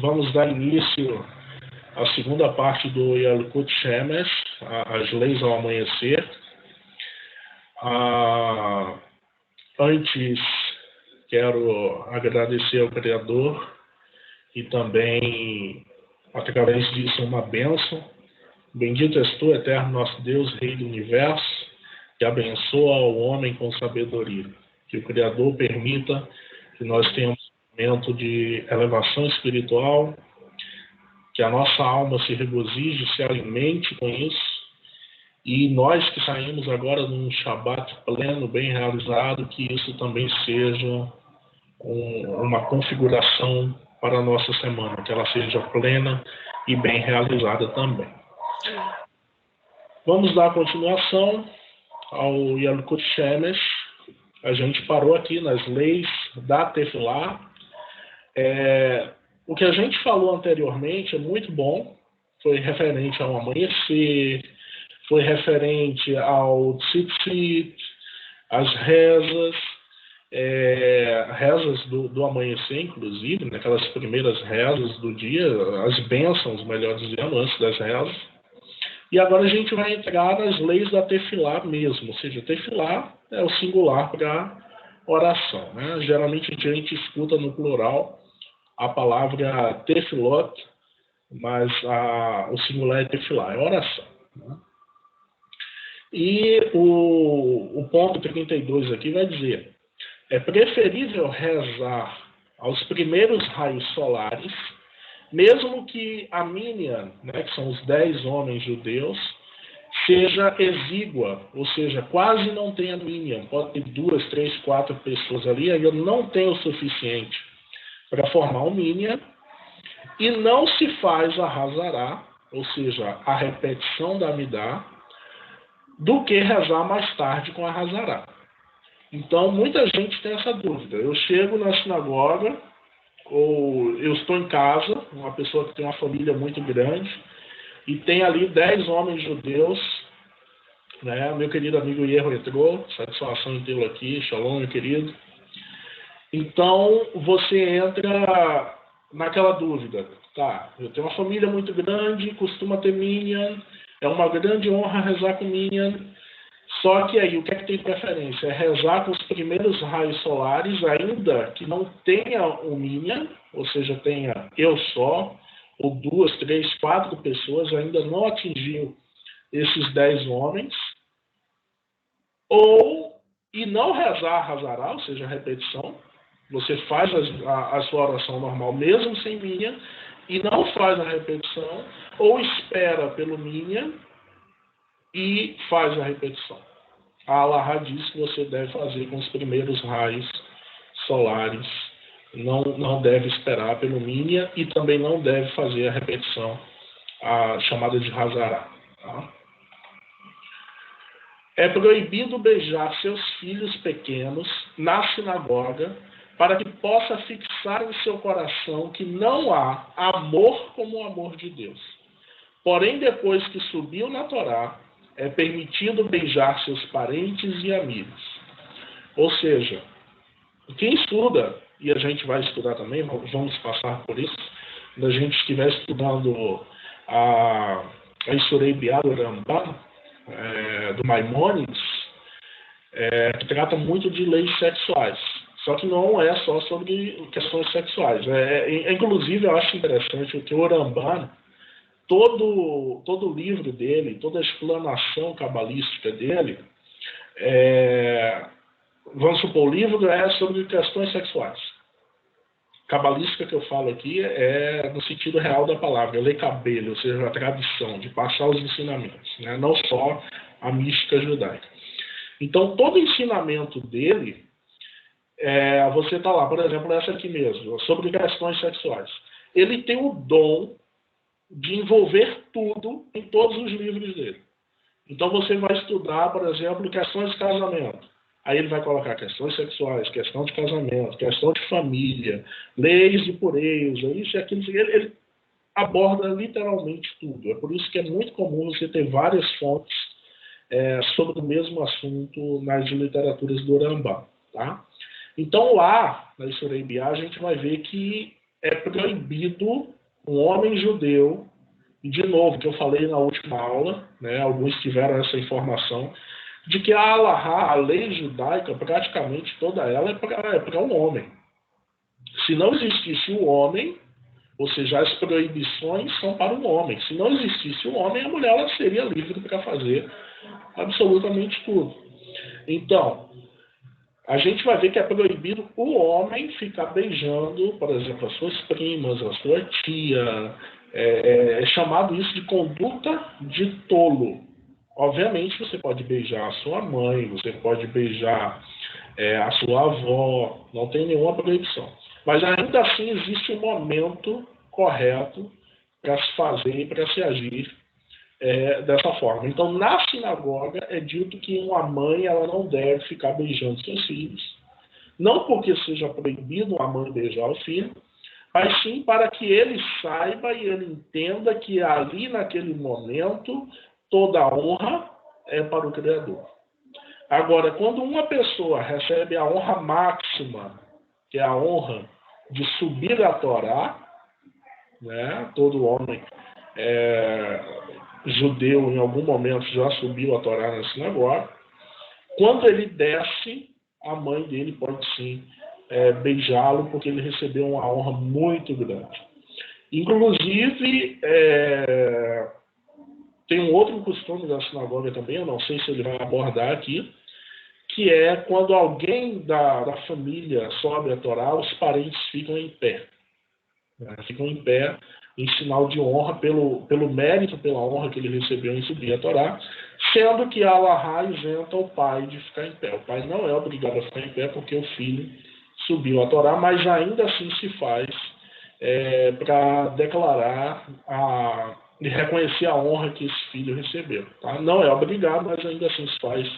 vamos dar início à segunda parte do Yalkut Shemesh, as leis ao amanhecer. Antes, quero agradecer ao Criador e também, através disso, uma bênção. Bendito és tu, eterno nosso Deus, Rei do Universo, que abençoa o homem com sabedoria. Que o Criador permita que nós tenhamos um momento de elevação espiritual, que a nossa alma se regozije, se alimente com isso, e nós que saímos agora num Shabat pleno, bem realizado, que isso também seja uma configuração para a nossa semana, que ela seja plena e bem realizada também. Vamos dar continuação ao Yalkut Shemesh. A gente parou aqui nas leis da Tefilá. O que a gente falou anteriormente é muito bom. Foi referente ao amanhecer, foi referente ao tzitzit, as rezas, rezas do amanhecer, inclusive, naquelas primeiras rezas do dia, as bênçãos, melhor dizendo, antes das rezas. E agora a gente vai entrar nas leis da Tefilá mesmo, ou seja, Tefilá é o singular para oração, né? Geralmente a gente escuta no plural a palavra Tefilot, mas o singular é Tefilá, é oração, né? E o ponto 32 aqui vai dizer: é preferível rezar aos primeiros raios solares, mesmo que a minyan, né, que são os 10 homens judeus, seja exígua, ou seja, quase não tenha minyan. Pode ter 2, 3, 4 pessoas ali, aí eu não tenho o suficiente para formar um minyan, e não se faz a Hazará, ou seja, a repetição da Amidá, do que rezar mais tarde com a Hazará. Então, muita gente tem essa dúvida. Eu chego na sinagoga, ou eu estou em casa, uma pessoa que tem uma família muito grande, e tem ali 10 homens judeus, né? Meu querido amigo Ierro entrou, satisfação em tê-lo aqui, shalom, meu querido. Então, você entra naquela dúvida, tá, eu tenho uma família muito grande, costuma ter minyan, é uma grande honra rezar com minyan, só que aí, o que é que tem preferência? É rezar com os primeiros raios solares, ainda que não tenha o minyan, ou seja, tenha eu só, ou 2, 3, 4 pessoas, ainda não atingiu esses 10 homens, e não rezar Hazará, ou seja, a repetição. Você faz a sua oração normal, mesmo sem minyan, e não faz a repetição, ou espera pelo minyan e faz a repetição. A Alahá diz que você deve fazer com os primeiros raios solares, não deve esperar pelo minyan e também não deve fazer a repetição, a chamada de Hazará. Tá? É proibido beijar seus filhos pequenos na sinagoga, para que possa fixar em seu coração que não há amor como o amor de Deus. Porém, depois que subiu na Torá, é permitido beijar seus parentes e amigos. Ou seja, quem estuda, e a gente vai estudar também, vamos passar por isso, quando a gente estiver estudando a Isurei Biá do Rambam, do Maimônides, que trata muito de leis sexuais. Só que não é só sobre questões sexuais. Inclusive, eu acho interessante que o Rambam, todo o livro dele, toda a explanação cabalística dele, vamos supor, o livro é sobre questões sexuais. Cabalística que eu falo aqui é no sentido real da palavra, lei cabelo, ou seja, a tradição, de passar os ensinamentos, né? Não só a mística judaica. Então, todo o ensinamento dele, você está lá, por exemplo, essa aqui mesmo, sobre questões sexuais. Ele tem o dom de envolver tudo em todos os livros dele. Então, você vai estudar, por exemplo, questões de casamento. Aí ele vai colocar questões sexuais, questão de casamento, questão de família, leis de pureza, isso e aquilo. Ele aborda literalmente tudo. É por isso que é muito comum você ter várias fontes sobre o mesmo assunto nas literaturas do Rambam. Tá? Então lá, na Isurei Biá, a gente vai ver que é proibido um homem judeu, e de novo, que eu falei na última aula, né, alguns tiveram essa informação, de que a Halahá, a lei judaica, praticamente toda ela é para um homem. Se não existisse o homem, ou seja, as proibições são para o homem. Se não existisse o homem, a mulher ela seria livre para fazer absolutamente tudo. Então, a gente vai ver que é proibido o homem ficar beijando, por exemplo, as suas primas, a sua tia. É chamado isso de conduta de tolo. Obviamente, você pode beijar a sua mãe, você pode beijar a sua avó, não tem nenhuma proibição. Mas ainda assim existe um momento correto para se fazer e para se agir dessa forma. Então, na sinagoga é dito que uma mãe ela não deve ficar beijando seus filhos, não porque seja proibido uma mãe beijar o filho, mas sim para que ele saiba e ele entenda que ali naquele momento toda a honra é para o Criador. Agora, quando uma pessoa recebe a honra máxima, que é a honra de subir a Torá, né? Todo homem judeu em algum momento já subiu a Torá na sinagoga. Quando ele desce, a mãe dele pode sim beijá-lo, porque ele recebeu uma honra muito grande. Inclusive, tem um outro costume da sinagoga também, eu não sei se ele vai abordar aqui, que é quando alguém da família sobe a Torá, os parentes ficam em pé. Ficam em pé em sinal de honra pelo mérito, pela honra que ele recebeu em subir a Torá, sendo que a Halahá isenta o pai de ficar em pé. O pai não é obrigado a ficar em pé porque o filho subiu a Torá, mas ainda assim se faz para declarar e reconhecer a honra que esse filho recebeu. Tá? Não é obrigado, mas ainda assim se faz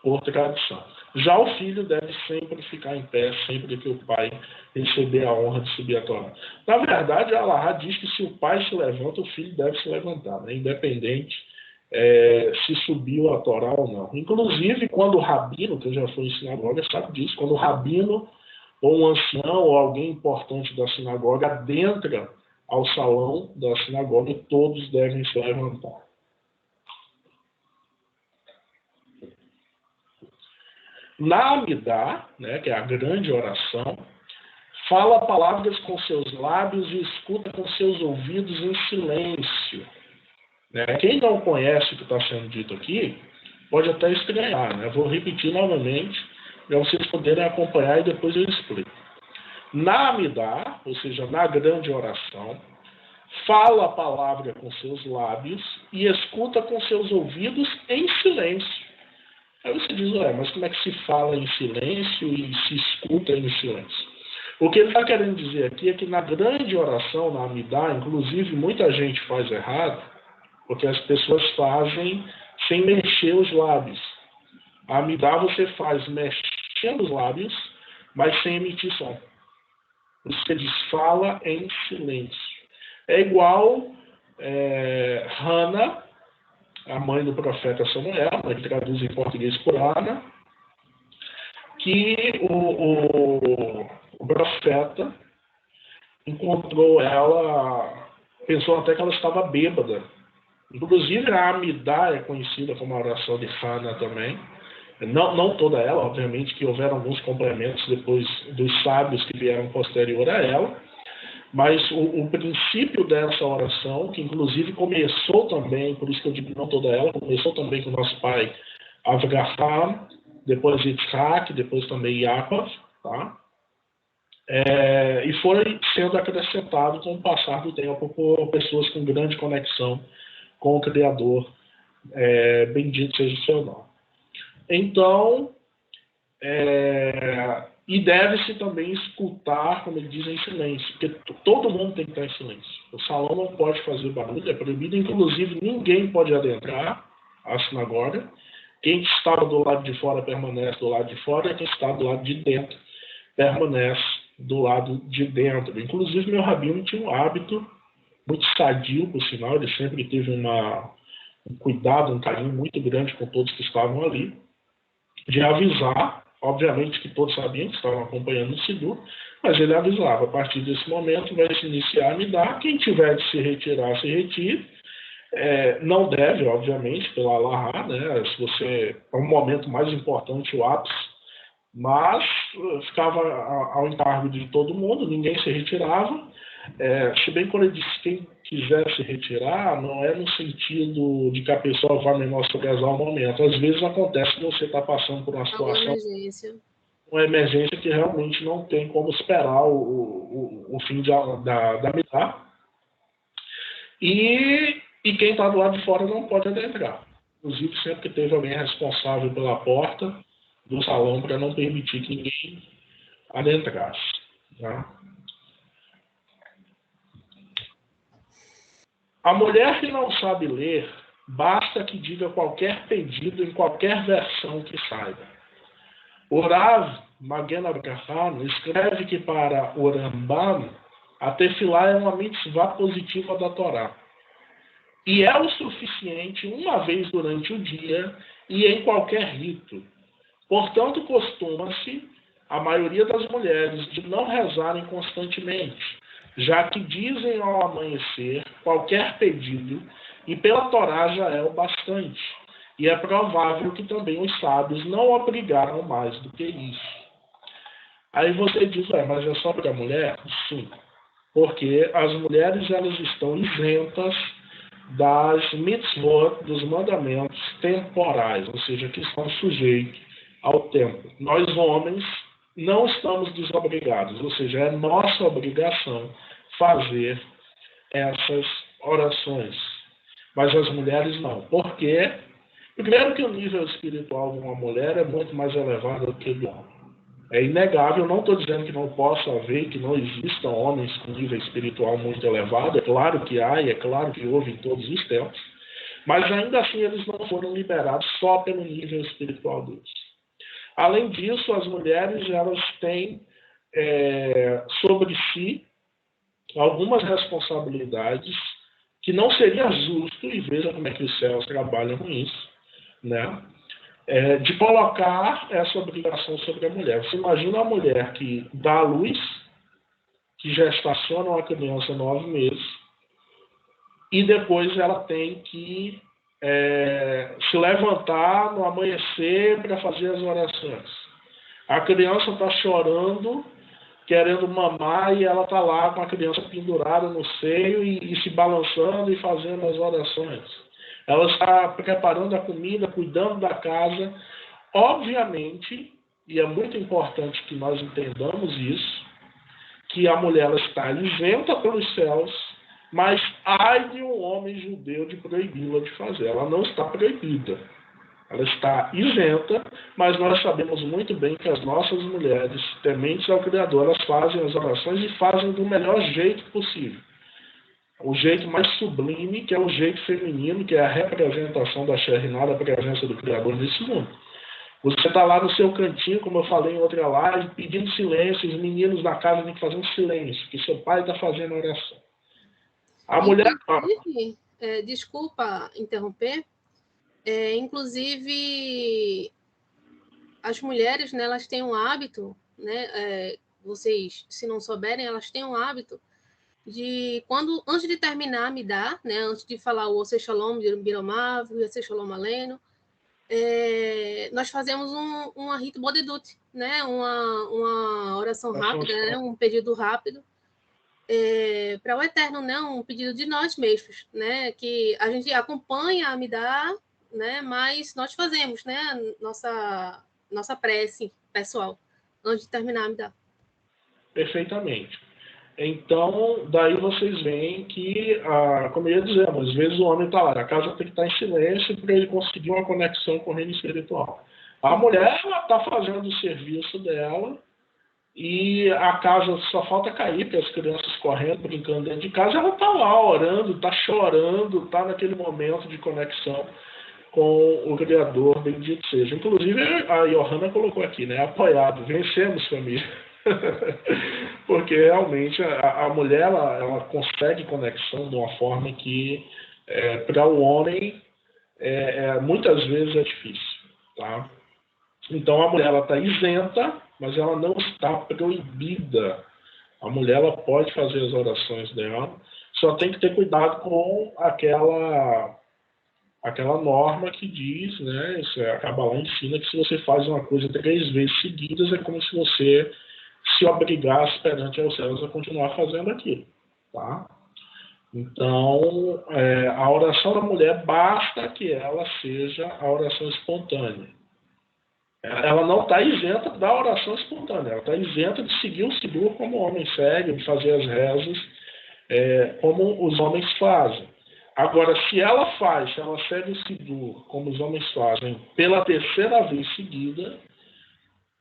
por tradição. Já o filho deve sempre ficar em pé, sempre que o pai receber a honra de subir a Torá. Na verdade, a Halahá diz que se o pai se levanta, o filho deve se levantar, né? Independente se subiu a Torá ou não. Inclusive, quando o rabino, que eu já fui em sinagoga, sabe disso, quando o rabino ou um ancião ou alguém importante da sinagoga adentra ao salão da sinagoga, todos devem se levantar. Na Amidá, né, que é a grande oração, fala palavras com seus lábios e escuta com seus ouvidos em silêncio. Né? Quem não conhece o que está sendo dito aqui, pode até estranhar. Né? Vou repetir novamente, para vocês poderem acompanhar e depois eu explico. Na Amidá, ou seja, na grande oração, fala a palavra com seus lábios e escuta com seus ouvidos em silêncio. Aí você diz, mas como é que se fala em silêncio e se escuta em silêncio? O que ele está querendo dizer aqui é que na grande oração, na Amidá, inclusive muita gente faz errado, porque as pessoas fazem sem mexer os lábios. A Amidá você faz mexendo os lábios, mas sem emitir som. Você diz, fala em silêncio. É igual Hana, a mãe do profeta Samuel, que traduz em português por Ana, que o profeta encontrou ela, pensou até que ela estava bêbada. Inclusive a Amidá é conhecida como a oração de Hana também. Não toda ela, obviamente que houveram alguns complementos depois dos sábios que vieram posterior a ela, mas o princípio dessa oração, que inclusive começou também, por isso que eu digo não toda ela, começou também com o nosso pai Avraham, depois Yitzhak, depois também Yaakov, tá? E foi sendo acrescentado com o passar do tempo por pessoas com grande conexão com o Criador, bendito seja o seu nome. Então, e deve-se também escutar, como ele diz, em silêncio, porque todo mundo tem que estar em silêncio. O salão não pode fazer barulho, é proibido, inclusive ninguém pode adentrar à sinagoga. Quem está do lado de fora permanece do lado de fora, e quem está do lado de dentro permanece do lado de dentro. Inclusive, meu rabino tinha um hábito muito sadio, por sinal, ele sempre teve um cuidado, um carinho muito grande com todos que estavam ali, de avisar obviamente que todos sabiam que estavam acompanhando o Siddur, mas ele avisava, a partir desse momento vai se iniciar a Amidá, quem tiver de se retirar, se retire. Não deve, obviamente, pela Allahá, né? Se você é um momento mais importante, o ápice, mas ficava ao encargo de todo mundo, ninguém se retirava. Se bem quando ele disse quem quiser se retirar, não é no sentido de que a pessoa vai menosprezar o momento. Às vezes acontece que você está passando por uma situação, uma emergência que realmente não tem como esperar o fim da Midá. E quem está do lado de fora não pode adentrar. Inclusive, sempre que teve alguém responsável pela porta do salão para não permitir que ninguém adentrasse. Tá? A mulher que não sabe ler, basta que diga qualquer pedido em qualquer versão que saiba. O Rav Magen Avraham escreve que para o Rambam, a tefilá é uma mitzvah positiva da Torá. E é o suficiente uma vez durante o dia e em qualquer rito. Portanto, costuma-se, a maioria das mulheres, de não rezarem constantemente, já que dizem ao amanhecer qualquer pedido, e pela Torá já é o bastante. E é provável que também os sábios não obrigaram mais do que isso. Aí você diz, mas é só para a mulher? Sim, porque as mulheres elas estão isentas das mitzvot, dos mandamentos temporais, ou seja, que estão sujeitos ao tempo. Nós, homens, não estamos desobrigados, ou seja, é nossa obrigação fazer essas orações. Mas as mulheres não. Por quê? Primeiro que o nível espiritual de uma mulher é muito mais elevado do que do homem. É inegável, não estou dizendo que não possa haver, que não existam homens com nível espiritual muito elevado, é claro que há e é claro que houve em todos os tempos, mas ainda assim eles não foram liberados só pelo nível espiritual deles. Além disso, as mulheres elas têm sobre si algumas responsabilidades que não seria justo, e veja como é que os céus trabalham com isso, né? De colocar essa obrigação sobre a mulher. Você imagina a mulher que dá à luz, que gestaciona uma criança 9 meses, e depois ela tem que se levantar no amanhecer para fazer as orações. A criança está chorando, querendo mamar, e ela está lá com a criança pendurada no seio e se balançando e fazendo as orações. Ela está preparando a comida, cuidando da casa. Obviamente, e é muito importante que nós entendamos isso, que a mulher ela está isenta pelos céus, mas ai de um homem judeu de proibi-la de fazer. Ela não está proibida. Ela está isenta, mas nós sabemos muito bem que as nossas mulheres, tementes ao Criador, elas fazem as orações e fazem do melhor jeito possível. O jeito mais sublime, que é o jeito feminino, que é a representação da Shekhinah, da presença do Criador nesse mundo. Você está lá no seu cantinho, como eu falei em outra live, pedindo silêncio, os meninos da casa têm que fazer um silêncio, porque seu pai está fazendo a oração. A mulher... Desculpa interromper, inclusive as mulheres, né, elas têm um hábito, né, vocês, se não souberem, elas têm um hábito de antes de terminar a Midá, né, antes de falar o Ose Shalom Biromav, o Ose Shalom Aleinu, nós fazemos uma rito bodedut, né, uma oração rápida, né, um pedido rápido para o Eterno, né, um pedido de nós mesmos, né, que a gente acompanha a Midá, né, mas nós fazemos, né, nossa prece pessoal antes de terminar a Midá. Perfeitamente. Então, daí vocês veem que, como eu ia dizer, às vezes o homem está lá, a casa tem que estar em silêncio para ele conseguir uma conexão com o reino espiritual. A mulher, ela está fazendo o serviço dela e a casa só falta cair, porque as crianças correndo, brincando dentro de casa, ela está lá orando, está chorando, está naquele momento de conexão com o Criador, bendito seja. Inclusive, a Johanna colocou aqui, né, apoiado, vencemos, família. Porque realmente a mulher ela consegue conexão de uma forma que para o homem muitas vezes é difícil, tá? Então a mulher está isenta, mas ela não está proibida. A mulher ela pode fazer as orações dela, só tem que ter cuidado com aquela norma que diz, né? Isso a Kabbalah ensina que se você faz uma coisa 3 vezes seguidas, é como se você se obrigasse perante aos céus a continuar fazendo aquilo. Tá? Então, a oração da mulher basta que ela seja a oração espontânea. Ela não está isenta da oração espontânea, ela está isenta de seguir o Sidur como o homem segue, de fazer as rezas como os homens fazem. Agora, se ela segue o Sidur como os homens fazem pela 3ª vez seguida,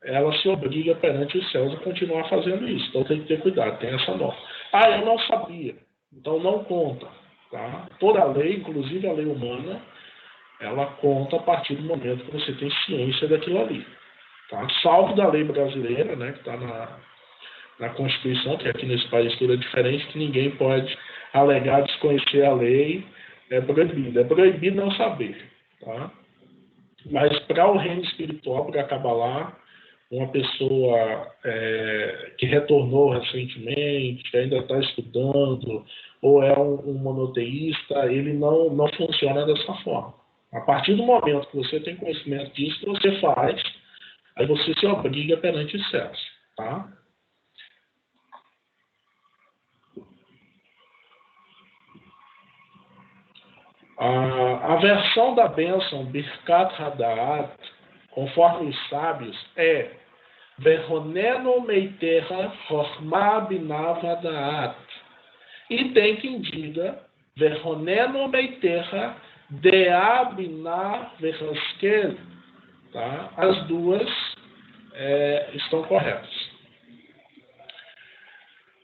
ela se obriga perante os céus a continuar fazendo isso. Então tem que ter cuidado, tem essa norma. Eu não sabia, então não conta. Tá? Toda a lei, inclusive a lei humana, ela conta a partir do momento que você tem ciência daquilo ali. Tá? Salvo da lei brasileira, né, que está na Constituição, que aqui nesse país tudo é diferente, que ninguém pode alegar desconhecer a lei, é proibido. É proibido não saber. Tá? Mas para o reino espiritual, para a Kabbalah, uma pessoa que retornou recentemente, que ainda está estudando, ou é um monoteísta, ele não funciona dessa forma. A partir do momento que você tem conhecimento disso, que você faz, aí você se obriga perante os céus. Tá? A versão da bênção Birkat Hadaat, conforme os sábios, é Veroneno Meiterra Chorma Binav Hadaat. E tem quem diga Veroneno Meiterra Dea Binah Veraskel. Tá? As duas estão corretas.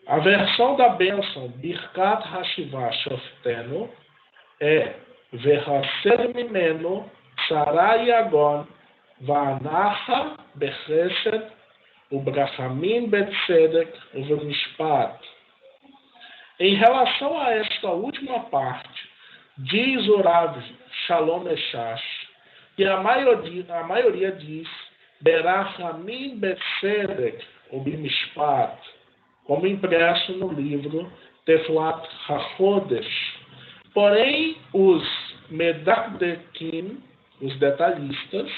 A versão da bênção Birkat Hashivah Shofteno é Verasel Mimeno Sarai Yagon Vanacha Bechesed Ubrachamim Betzedek Uvemishpat. Em relação a esta última parte, diz o Rav Shalom Eshash, e a maioria diz Berachamim Betzedek Uvemishpat, como impresso no livro Teflat HaChodesh. Porém, os Medakdekim, os detalhistas,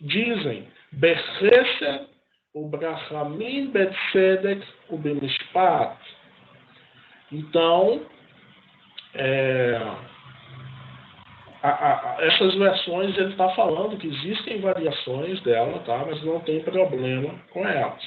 dizem Bechesed Ubrachamim Betzedek Ubemishpat. Então, essas versões ele está falando que existem variações dela, tá? Mas não tem problema com elas.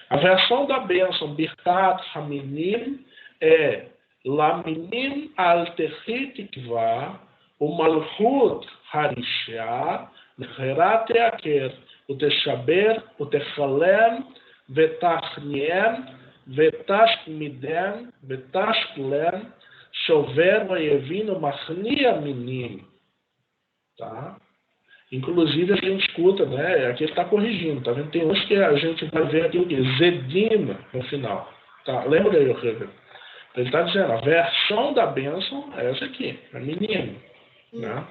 A versão da bênção Birkat Haminim é Laminim al-Techit Tikva Umalchut Harishah Necherat Teaker Uteshaber Utechalem Vetachniem Vetashmidem Vetashklem Chover Vayevino Machnia Minim. Tá? Inclusive a gente escuta, né? Aqui ele está corrigindo, tá vendo? Tem uns que a gente vai ver aqui o quê? Zedina no final. Tá? Lembra aí, Roger? Ele está dizendo, a versão da bênção é essa aqui, a menina. Né?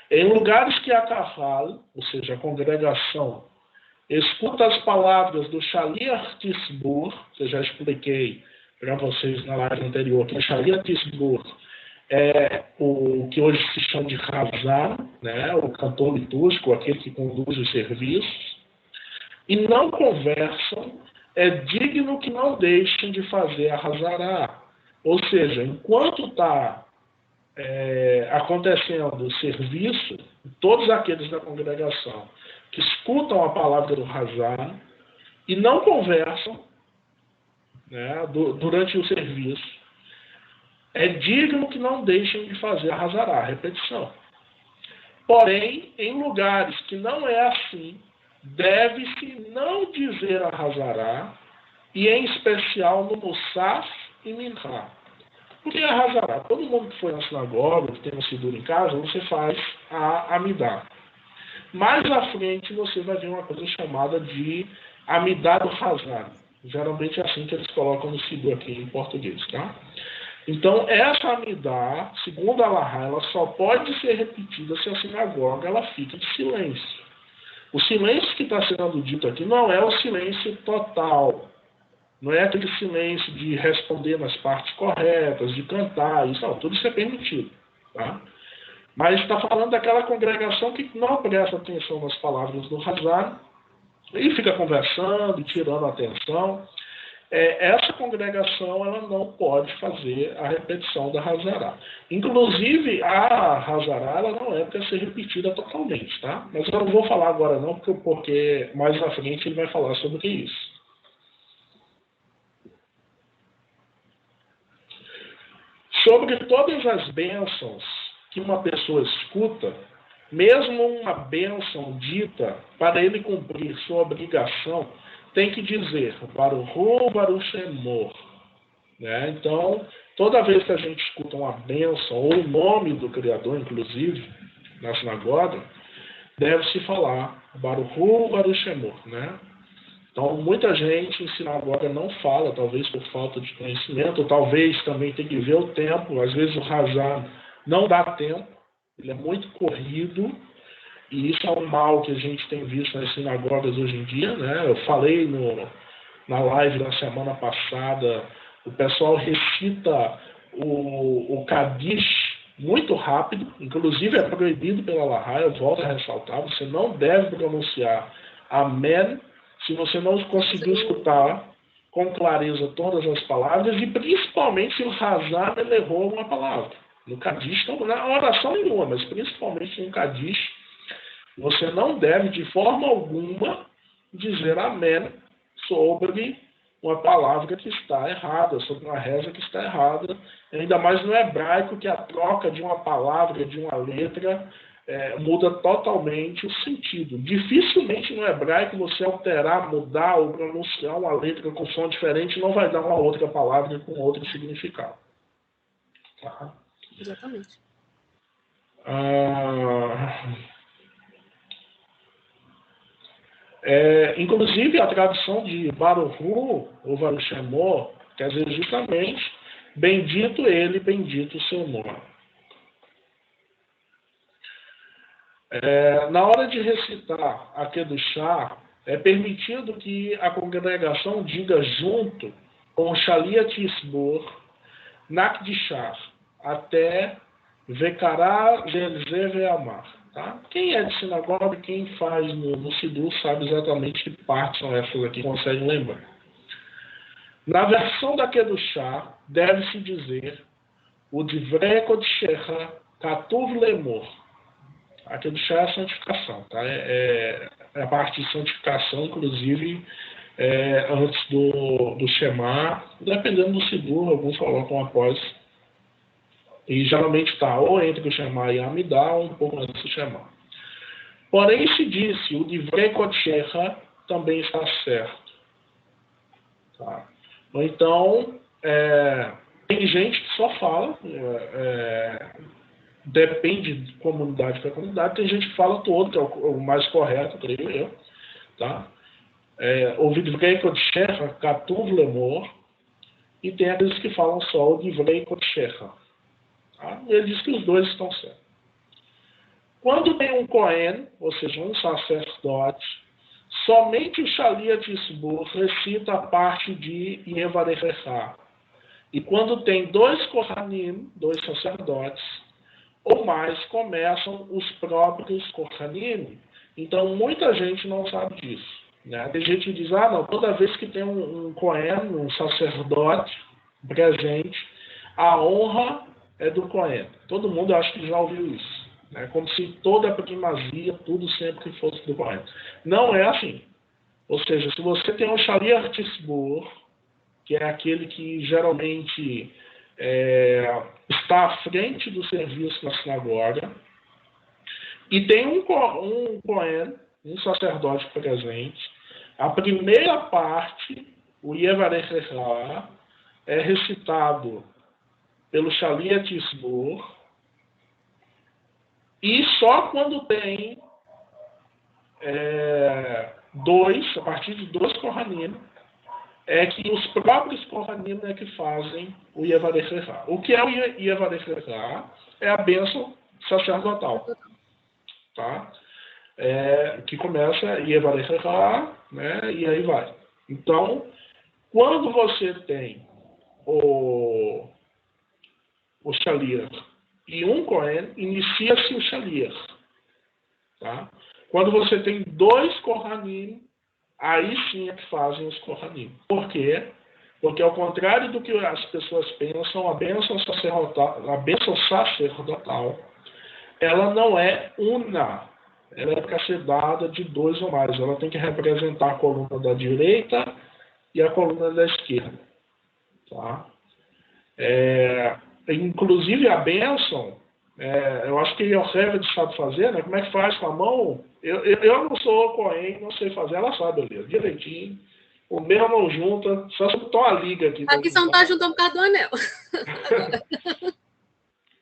Em lugares que a Kahal, ou seja, a congregação, escuta as palavras do Shaliach Tisbur, que eu já expliquei para vocês na live anterior, que o Shaliach Tisbur é o que hoje se chama de Hazar, né? O cantor litúrgico, aquele que conduz os serviços, e não conversam, é digno que não deixem de fazer a Hazará. Ou seja, enquanto está acontecendo o serviço, todos aqueles da congregação que escutam a palavra do Hazar e não conversam, né, durante o serviço, é digno que não deixem de fazer a Hazará, a repetição. Porém, em lugares que não é assim, deve-se não dizer a Hazará, e em especial no Musaf e Minchá. Porque a Hazará, todo mundo que foi na sinagoga, que tem um Sidur em casa, você faz a Amidá. Mais à frente você vai ver uma coisa chamada de Amidá do Hazar. Geralmente é assim que eles colocam no Sidur aqui em português, tá? Então, essa Amidá, segundo a Allahá, ela só pode ser repetida se a sinagoga ela fica de silêncio. O silêncio que está sendo dito aqui não é o silêncio total. Não é aquele silêncio de responder nas partes corretas, de cantar, isso não, tudo isso é permitido. Tá? Mas está falando daquela congregação que não presta atenção nas palavras do Hazar e fica conversando, tirando a atenção. Essa congregação ela não pode fazer a repetição da Hazará. Inclusive, a Hazará ela não é para ser repetida totalmente, tá? Mas eu não vou falar agora não, porque mais na frente ele vai falar sobre isso. Sobre todas as bênçãos que uma pessoa escuta, mesmo uma bênção dita, para ele cumprir sua obrigação, tem que dizer Baruchu Baruch Shemor. Né? Então, toda vez que a gente escuta uma bênção, ou o nome do Criador, inclusive, na sinagoga, deve-se falar Baruchu Baruch Shemor. Né? Então, muita gente em sinagoga não fala, talvez por falta de conhecimento, talvez também tem que ver o tempo. Às vezes o Hazar não dá tempo, ele é muito corrido, e isso é um mal que a gente tem visto nas sinagogas hoje em dia. Né? Eu falei na live da semana passada, o pessoal recita o Kadish muito rápido, inclusive é proibido pela Lahá, eu volto a ressaltar, você não deve pronunciar Amém se você não conseguiu escutar com clareza todas as palavras, e principalmente se o Hazar errou alguma palavra. No Kadish, não, na oração nenhuma, mas principalmente no Kadish, você não deve de forma alguma dizer Amém sobre uma palavra que está errada, sobre uma reza que está errada, ainda mais no hebraico, que a troca de uma palavra, de uma letra, muda totalmente o sentido. Dificilmente no hebraico você alterar, mudar ou pronunciar uma letra com som diferente não vai dar uma outra palavra com outro significado. Tá? Exatamente. Inclusive a tradução de Baruchu ou Baruch Shemor quer dizer justamente bendito ele, bendito o seu nome. Na hora de recitar a Kedushá, é permitido que a congregação diga junto com o Shaliat Yisbor, Nakdishar, até Vekará Zelze Amar. Tá? Quem é de sinagoga, quem faz no Sidur, sabe exatamente que partes são essas aqui, consegue lembrar. Na versão da Kedushá, deve-se dizer o Divrei Kodshecha Katuv Lemor. A Kedushá é a santificação, tá? É a parte de santificação, inclusive, antes do Shema, dependendo do Sidur, alguns colocam após. E geralmente está ou entre o Shema e a Amidá, ou um pouco antes do Shema. Porém, se disse, o Divrei Kodshecha também está certo. Tá? Então, tem gente que só fala, depende de comunidade para comunidade, tem gente que fala todo, que é o mais correto, creio eu. Tá? O Divrei Kodshecha, Katuv Lemor, e tem aqueles que falam só o Divrei Kodshecha. Tá? Ele diz que os dois estão certos. Quando tem um Kohen, ou seja, um sacerdote, somente o Shaliat Yisbor recita a parte de Yevarechá. E quando tem dois Kohanim, dois sacerdotes, ou mais, começam os próprios Kohanim. Então, muita gente não sabe disso. Né? Tem gente que diz, não, toda vez que tem um Kohen, um sacerdote presente, a honra é do Kohen. Todo mundo acho que já ouviu isso. Né? Como se toda a primazia, tudo sempre fosse do Kohen. Não é assim. Ou seja, se você tem um Shaliach Yisbor, que é aquele que geralmente está à frente do serviço na sinagoga, e tem um Kohen, um sacerdote presente, a primeira parte, o Yevarechá, é recitado pelo Shaliat Yisbor, e só quando tem a partir de dois Kohanim, é que os próprios Kohanim é que fazem o Yevarechá. O que é o Yevarechá? É a bênção sacerdotal. Tá? que começa Yevarechecha, né? E aí vai. Então, quando você tem o Shaliach e um Kohen, inicia-se o Shaliach. Tá? Quando você tem 2 Kohanim, aí sim é que fazem os Kohanim. Por quê? Porque ao contrário do que as pessoas pensam, a bênção sacerdotal, ela não é una. Ela é para ser dada de 2 ou mais. Ela tem que representar a coluna da direita e a coluna da esquerda. Tá? Inclusive a bênção, eu acho que o Herbert sabe fazer, né? Como é que faz com a mão? Eu não sou Cohen, não sei fazer, ela sabe ali, direitinho. O meu não junta, só se botar uma liga aqui. Aqui só não tá juntando por causa do anel.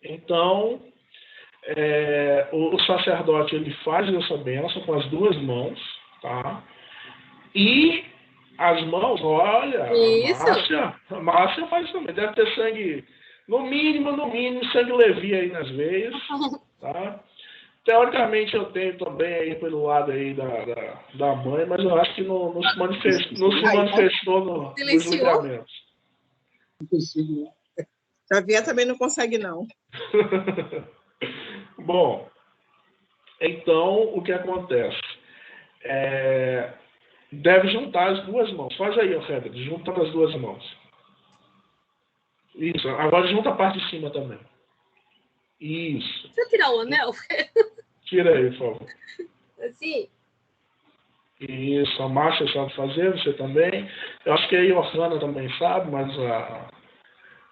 Então, o sacerdote ele faz essa bênção com as 2 mãos, tá? E as mãos, olha, a Márcia faz também. Deve ter sangue, no mínimo, sangue Levi aí nas veias, tá? Teoricamente eu tenho também aí pelo lado aí da mãe, mas eu acho que não se manifestou nos ligamentos. Impossível. Xavier também não consegue, não. Bom, então o que acontece? Deve juntar as 2 mãos. Faz aí, Herbert, junta as 2 mãos. Isso, agora junta a parte de cima também. Isso. Deixa eu tirar o anel. Tira aí, por favor. Assim? Isso, a Márcia sabe fazer, você também. Eu acho que a Johanna também sabe, mas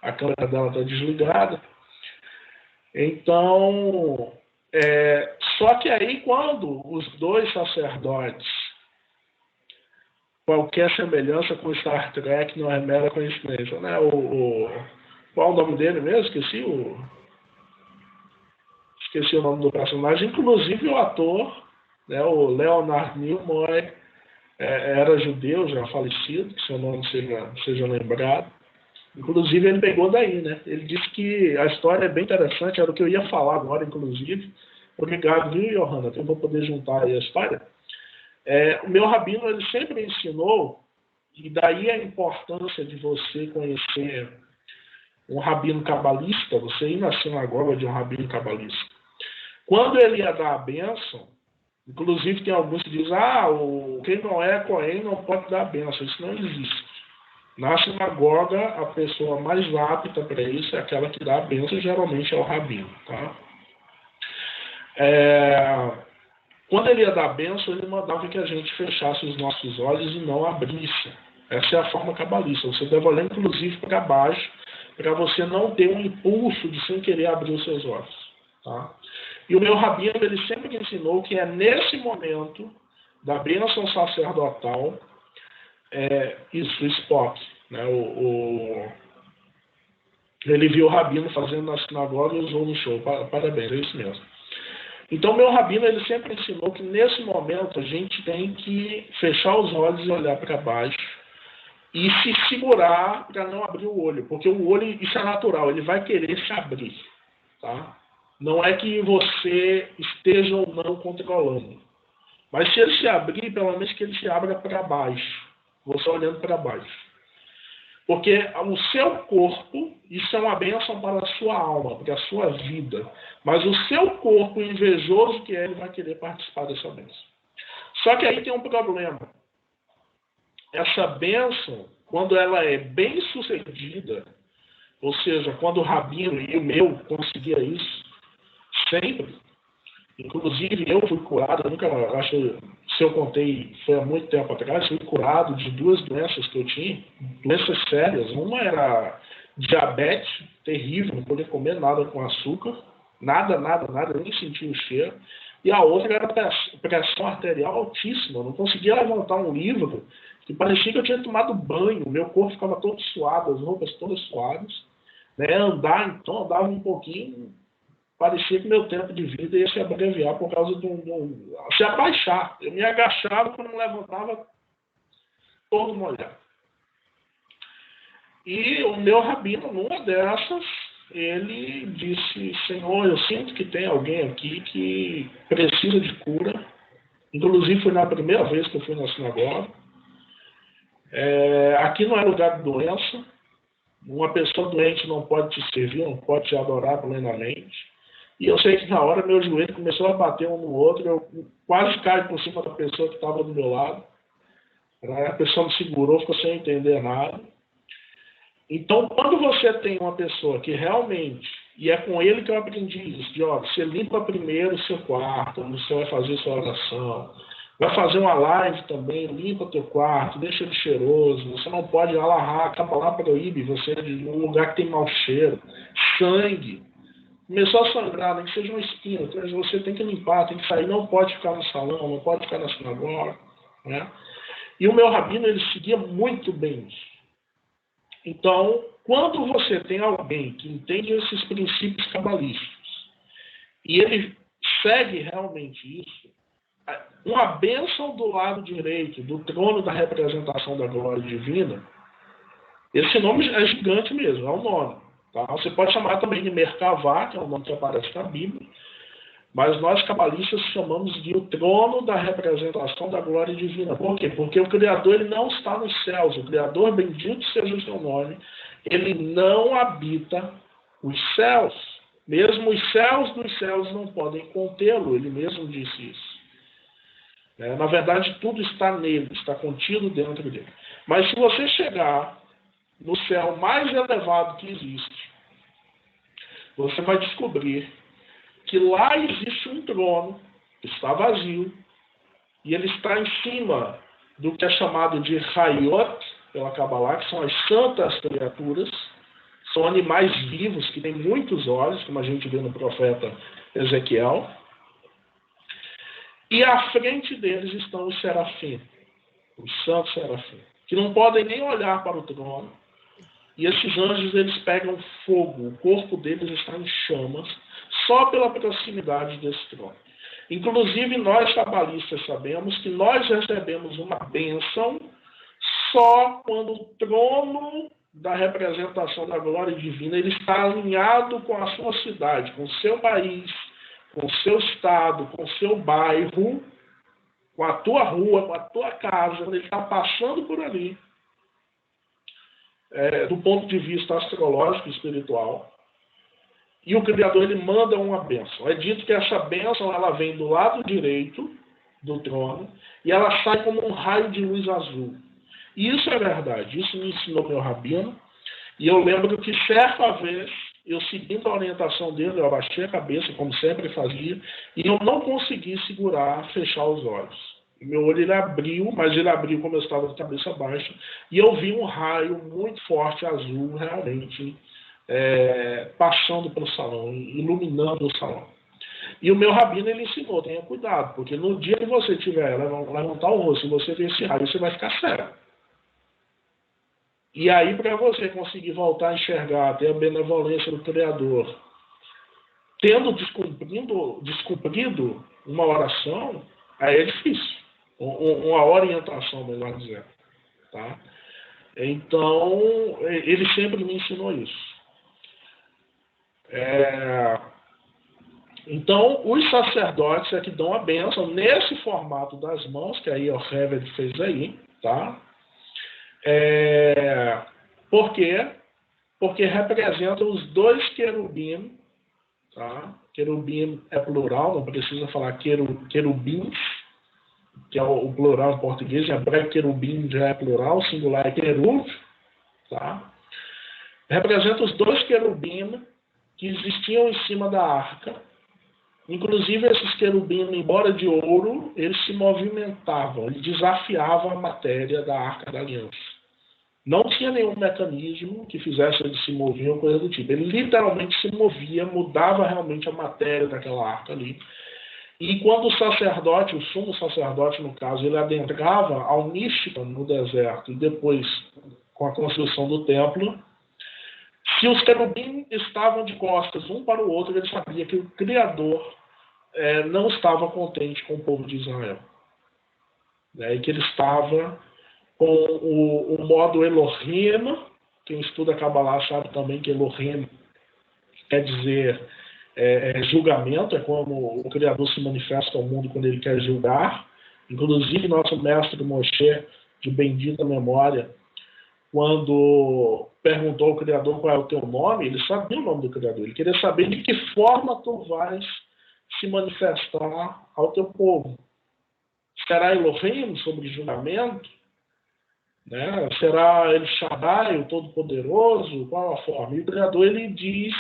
a câmera dela está desligada. Então, só que aí quando os 2 sacerdotes, qualquer semelhança com Star Trek não é mera coincidência, né? Qual é o nome dele mesmo? Esqueci o nome do personagem. Inclusive o ator, né, o Leonard Nimoy, era judeu, já falecido, que seu nome seja lembrado. Inclusive ele pegou daí, né? Ele disse que a história é bem interessante, era o que eu ia falar agora, inclusive. Obrigado, viu, Johanna? Eu vou poder juntar aí a história. O meu rabino, ele sempre ensinou, e daí a importância de você conhecer um rabino cabalista, você ir na sinagoga de um rabino cabalista. Quando ele ia dar a bênção, inclusive tem alguns que dizem, quem não é Cohen não pode dar a bênção. Isso não existe. Na sinagoga, a pessoa mais apta para isso é aquela que dá a bênção, geralmente é o rabino. Tá? Quando ele ia dar a bênção, ele mandava que a gente fechasse os nossos olhos e não abrisse. Essa é a forma cabalista. Você deve olhar, inclusive, para baixo, para você não ter um impulso de, sem querer, abrir os seus olhos. Tá? E o meu rabino, ele sempre ensinou que é nesse momento da bênção sacerdotal, isso, o Spock, né? Ele viu o rabino fazendo na sinagoga e usou no show. Parabéns, é isso mesmo. Então, meu rabino, ele sempre ensinou que nesse momento a gente tem que fechar os olhos e olhar para baixo e se segurar para não abrir o olho, porque o olho, isso é natural, ele vai querer se abrir, tá? Não é que você esteja ou não controlando, mas se ele se abrir, pelo menos que ele se abra para baixo, você olhando para baixo. Porque o seu corpo, isso é uma bênção para a sua alma, para a sua vida. Mas o seu corpo, invejoso que é, ele vai querer participar dessa bênção. Só que aí tem um problema. Essa bênção, quando ela é bem sucedida, ou seja, quando o rabino e o meu conseguia isso, sempre, inclusive eu fui curado, eu nunca, acho, se eu contei, foi há muito tempo atrás, fui curado de 2 doenças que eu tinha, doenças sérias. Uma era diabetes, terrível, não podia comer nada com açúcar, nada, nem sentia o cheiro. E a outra era pressão arterial altíssima, eu não conseguia levantar um livro, que parecia que eu tinha tomado banho, meu corpo ficava todo suado, as roupas todas suadas, né? Andar, então, andava um pouquinho, parecia que meu tempo de vida ia se abreviar por causa se abaixar. Eu me agachava, quando me levantava, todo molhado. E o meu rabino, numa dessas, ele disse: Senhor, eu sinto que tem alguém aqui que precisa de cura Inclusive, foi na primeira vez que eu fui na sinagoga. Aqui não é lugar de doença. Uma pessoa doente não pode te servir, não pode te adorar plenamente. E eu sei que na hora meu joelho começou a bater um no outro, eu quase caí por cima da pessoa que estava do meu lado. A pessoa me segurou, ficou sem entender nada. Então, quando você tem uma pessoa que realmente, e é com ele que eu aprendi isso, de ó, você limpa primeiro o seu quarto, onde você vai fazer sua oração, vai fazer uma live também, limpa teu quarto, deixa ele cheiroso, você não pode alarrar, Kabbalah proíbe você de um lugar que tem mau cheiro, sangue. Começou a sangrar, nem que seja uma espinha, então você tem que limpar, tem que sair, não pode ficar no salão, não pode ficar na sinagoga, né? E o meu rabino, ele seguia muito bem isso. Então, quando você tem alguém que entende esses princípios cabalísticos e ele segue realmente isso, uma bênção do lado direito, do trono da representação da glória divina, esse nome é gigante mesmo, é um nome. Tá? Você pode chamar também de Merkavá, que é o nome que aparece na Bíblia, mas nós cabalistas chamamos de o trono da representação da glória divina. Por quê? Porque o Criador ele não está nos céus. O Criador, bendito seja o seu nome, ele não habita os céus. Mesmo os céus dos céus não podem contê-lo. Ele mesmo disse isso. Na verdade, tudo está nele, está contido dentro dele. Mas se você chegar no céu mais elevado que existe, você vai descobrir que lá existe um trono que está vazio e ele está em cima do que é chamado de Hayot, pela Kabbalah, que são as santas criaturas, são animais vivos que têm muitos olhos, como a gente vê no profeta Ezequiel, e à frente deles estão os serafim, os santos serafim, que não podem nem olhar para o trono, e esses anjos eles pegam fogo, o corpo deles está em chamas, só pela proximidade desse trono. Inclusive, nós cabalistas sabemos que nós recebemos uma bênção só quando o trono da representação da glória divina ele está alinhado com a sua cidade, com o seu país, com o seu estado, com o seu bairro, com a tua rua, com a tua casa, quando ele está passando por ali, do ponto de vista astrológico e espiritual. E o Criador ele manda uma bênção. É dito que essa bênção ela vem do lado direito do trono e ela sai como um raio de luz azul. E isso é verdade. Isso me ensinou meu rabino. E eu lembro que certa vez, eu seguindo a orientação dele, eu abaixei a cabeça, como sempre fazia, e eu não consegui segurar, fechar os olhos. O meu olho ele abriu, mas ele abriu como eu estava de cabeça baixa, e eu vi um raio muito forte azul, realmente, passando pelo salão, iluminando o salão. E o meu rabino ele ensinou, tenha cuidado, porque no dia que você tiver levantar o rosto e você ver esse raio, você vai ficar cego. E aí, para você conseguir voltar a enxergar, ter a benevolência do Criador, tendo descumprido uma oração, aí é difícil. Uma orientação, melhor dizendo. Tá? Então, ele sempre me ensinou isso. Então, os sacerdotes é que dão a bênção nesse formato das mãos, que aí o Heved fez aí, tá? Por quê? Porque representam os dois querubim, tá? Querubim é plural, não precisa falar querubins, que é o plural em português, em hebraico querubim já é plural, o singular é querub, tá? Representa os dois querubim que existiam em cima da arca. Inclusive, esses querubins, embora de ouro, eles se movimentavam, eles desafiavam a matéria da Arca da Aliança. Não tinha nenhum mecanismo que fizesse eles se mover ou coisa do tipo. Ele literalmente se movia, mudava realmente a matéria daquela arca ali. E quando o sacerdote, o sumo sacerdote, no caso, ele adentrava ao Mishkan, no deserto, e depois, com a construção do templo, se os querubins estavam de costas um para o outro, ele sabia que o Criador não estava contente com o povo de Israel. E que ele estava com o modo Elohim. Quem estuda Kabbalah sabe também que Elohim quer dizer julgamento, é como o Criador se manifesta ao mundo quando ele quer julgar. Inclusive, nosso mestre Moshe, de bendita memória, quando perguntou ao Criador qual é o teu nome, ele sabia o nome do Criador. Ele queria saber de que forma tu vais se manifestar ao teu povo. Será Elohim sobre julgamento? Né? Será El Shaddai, o Todo-Poderoso? Qual a forma? E o Criador, ele diz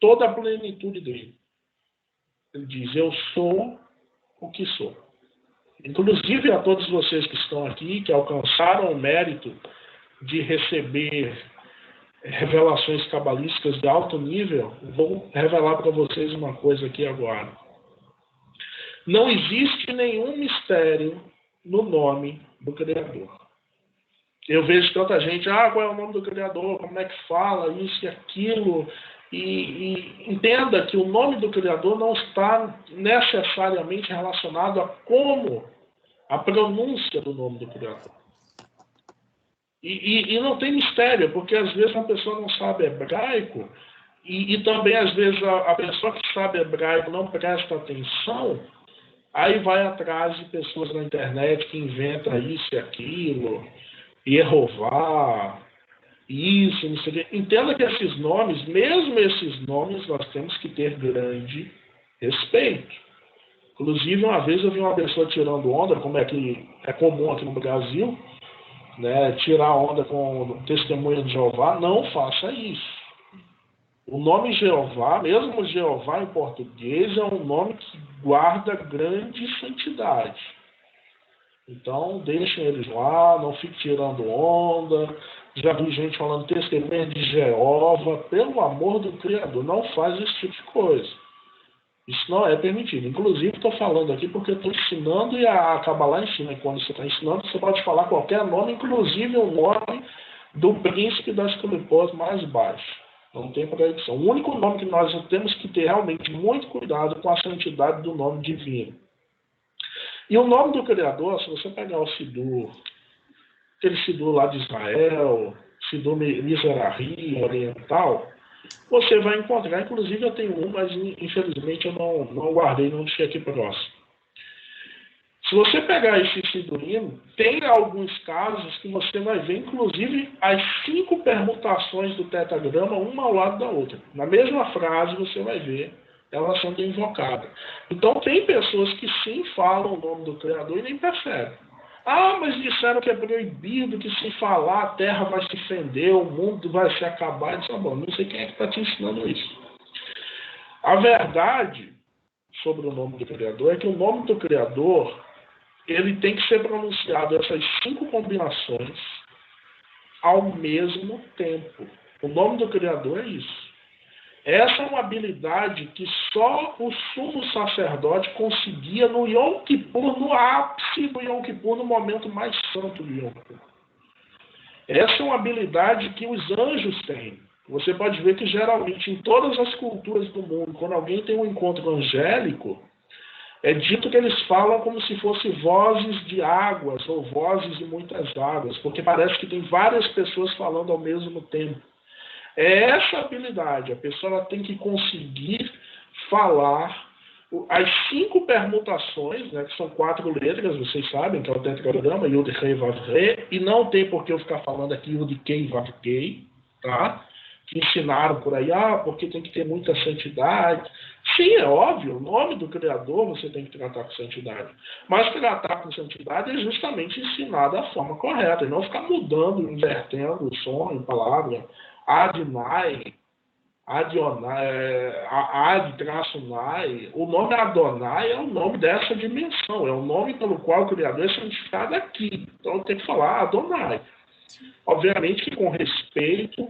toda a plenitude dele. Ele diz, eu sou o que sou. Inclusive a todos vocês que estão aqui, que alcançaram o mérito de receber revelações cabalísticas de alto nível, vou revelar para vocês uma coisa aqui agora. Não existe nenhum mistério no nome do Criador. Eu vejo tanta gente, qual é o nome do Criador? Como é que fala isso e aquilo? E entenda que o nome do Criador não está necessariamente relacionado a como a pronúncia do nome do Criador. E não tem mistério, porque às vezes uma pessoa não sabe hebraico e também às vezes a pessoa que sabe hebraico não presta atenção, aí vai atrás de pessoas na internet que inventam isso e aquilo, Yehová, isso, não sei o quê. Entenda que esses nomes, mesmo esses nomes, nós temos que ter grande respeito. Inclusive, uma vez eu vi uma pessoa tirando onda, como é que é comum aqui no Brasil, né, tirar onda com testemunha de Jeová. Não faça isso. O nome Jeová, mesmo Jeová em português, é um nome que guarda grande santidade. Então, deixem eles lá, não fiquem tirando onda. Já vi gente falando testemunha de Jeová. Pelo amor do Criador, não faz esse tipo de coisa. Isso não é permitido. Inclusive, estou falando aqui porque estou ensinando e a Kabbalah ensina. E quando você está ensinando, você pode falar qualquer nome, inclusive o nome do príncipe das Clipós mais baixo. Não tem proibição. O único nome que nós temos que ter realmente muito cuidado com a santidade do nome divino. E o nome do Criador, se você pegar o Sidur, aquele Sidur lá de Israel, Sidur Mizrahi, oriental, você vai encontrar, inclusive eu tenho um, mas infelizmente eu não guardei, não deixei aqui próximo. Se você pegar esse Sidurim, tem alguns casos que você vai ver, inclusive, as 5 permutações do tetagrama, uma ao lado da outra. Na mesma frase você vai ver elas sendo invocadas. Então tem pessoas que sim falam o nome do Criador e nem percebem. Mas disseram que é proibido, que se falar a terra vai se fender, o mundo vai se acabar. Disse, bom, não sei quem é que está te ensinando isso. A verdade sobre o nome do Criador é que o nome do Criador, ele tem que ser pronunciado essas 5 combinações ao mesmo tempo. O nome do Criador é isso. Essa é uma habilidade que só o sumo sacerdote conseguia no Yom Kippur, no ápice do Yom Kippur, no momento mais santo do Yom Kippur. Essa é uma habilidade que os anjos têm. Você pode ver que geralmente em todas as culturas do mundo, quando alguém tem um encontro angélico, é dito que eles falam como se fossem vozes de águas ou vozes de muitas águas, porque parece que tem várias pessoas falando ao mesmo tempo. É essa habilidade, a pessoa ela tem que conseguir falar as 5 permutações, né, que são 4 letras, vocês sabem, que é o tetragrama, Yud, Rei, Vav, Re, e não tem por que eu ficar falando aqui Yud, Kei, Vav, Kei, tá? Que ensinaram por aí, porque tem que ter muita santidade. Sim, é óbvio, o nome do Criador você tem que tratar com santidade. Mas tratar com santidade é justamente ensinar da forma correta, e não ficar mudando, invertendo o som e palavra. Adonai, Ad-Nai, o nome Adonai é o nome dessa dimensão, é o nome pelo qual o Criador é santificado aqui. Então tem que falar Adonai. Obviamente que com respeito,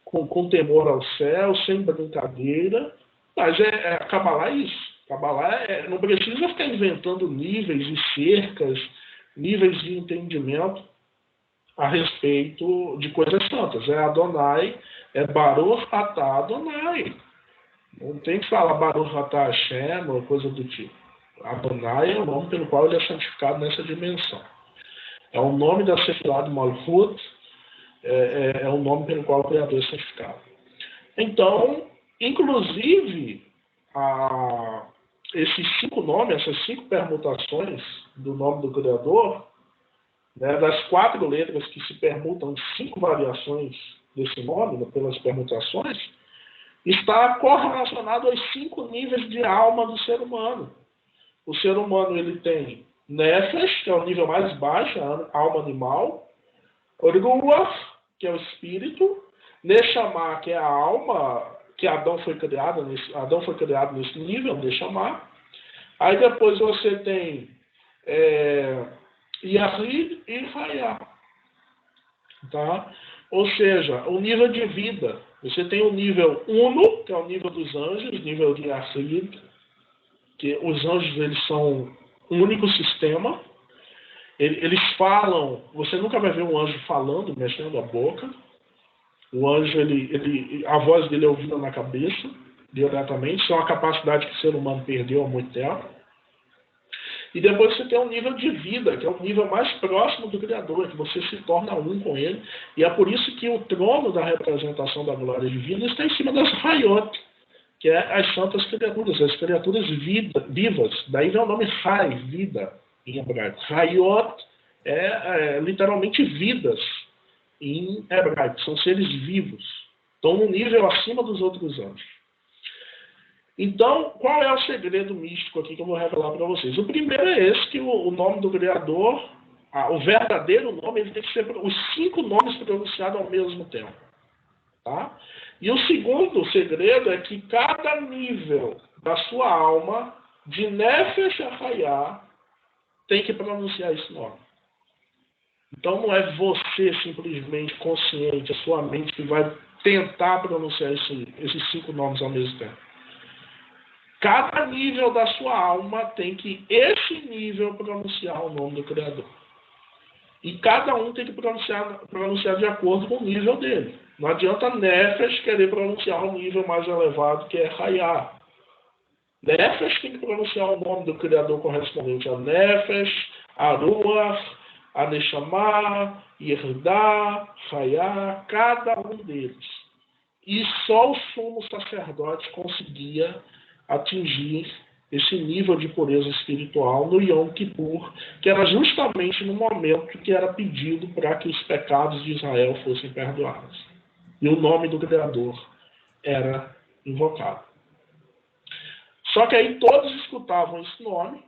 com temor ao céu, sem brincadeira, mas Kabbalah é isso. Kabbalah não precisa ficar inventando níveis e cercas, níveis de entendimento a respeito de coisas santas. É Adonai, é Baruch Atah Adonai. Não tem que falar Baruch Atah Hashem ou coisa do tipo. Adonai é o nome pelo qual ele é santificado nessa dimensão. É o nome da Sefirah de Malchut, é o nome pelo qual o Criador é santificado. Então, inclusive, esses 5 nomes, essas 5 permutações do nome do Criador, né, das 4 letras que se permutam em 5 variações desse nome, né, pelas permutações, está correlacionado aos 5 níveis de alma do ser humano. O ser humano ele tem Nefesh, que é o nível mais baixo, a alma animal, Ruach, que é o espírito, Neshama, que é a alma, que Adão foi criado nesse nível, Neshama. Aí depois você tem Yahid e Hayah. Tá? Ou seja, o nível de vida. Você tem o nível Uno, que é o nível dos anjos, nível de Yahid, que os anjos eles são um único sistema. Eles falam, você nunca vai ver um anjo falando, mexendo a boca. O anjo, a voz dele é ouvida na cabeça, diretamente. Isso é uma capacidade que o ser humano perdeu há muito tempo. E depois você tem um nível de vida, que é o nível mais próximo do Criador, que você se torna um com ele. E é por isso que o trono da representação da glória divina está em cima das Hayot, que é as santas criaturas, as criaturas vivas. Daí vem o nome Hay, vida, em hebraico. Hayot é literalmente vidas, em hebraico. São seres vivos. Estão num nível acima dos outros anjos. Então, qual é o segredo místico aqui que eu vou revelar para vocês? O primeiro é esse, que o nome do Criador, o verdadeiro nome, ele tem que ser os 5 nomes pronunciados ao mesmo tempo. Tá? E o segundo segredo é que cada nível da sua alma, de Nefesh a Hayah, tem que pronunciar esse nome. Então não é você simplesmente consciente, a sua mente que vai tentar pronunciar esses 5 nomes ao mesmo tempo. Cada nível da sua alma tem que, esse nível, pronunciar o nome do Criador. E cada um tem que pronunciar de acordo com o nível dele. Não adianta Nefesh querer pronunciar o nível mais elevado, que é Hayah. Nefesh tem que pronunciar o nome do Criador correspondente a Nefesh, a Ruach, a Neshama, Yerdá, Hayah, cada um deles. E só o sumo sacerdote conseguia atingir esse nível de pureza espiritual no Yom Kippur, que era justamente no momento que era pedido para que os pecados de Israel fossem perdoados. E o nome do Criador era invocado. Só que aí todos escutavam esse nome,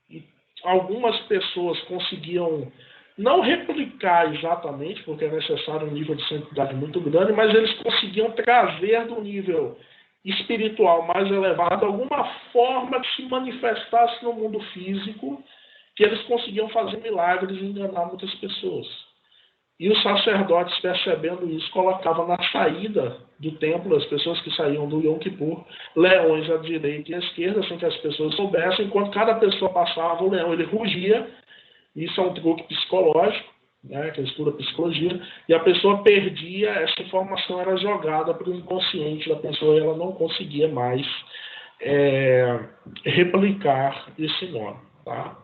e algumas pessoas conseguiam não replicar exatamente, porque é necessário um nível de santidade muito grande, mas eles conseguiam trazer do nível espiritual mais elevado alguma forma que se manifestasse no mundo físico, que eles conseguiam fazer milagres e enganar muitas pessoas. E os sacerdotes, percebendo isso, colocavam na saída do templo, as pessoas que saíam do Yom Kippur, leões à direita e à esquerda, sem que as pessoas soubessem. Enquanto cada pessoa passava, o leão ele rugia. Isso é um truque psicológico, né, que estuda psicologia, e a pessoa perdia, essa informação era jogada para o inconsciente da pessoa e ela não conseguia mais replicar esse nome. Tá?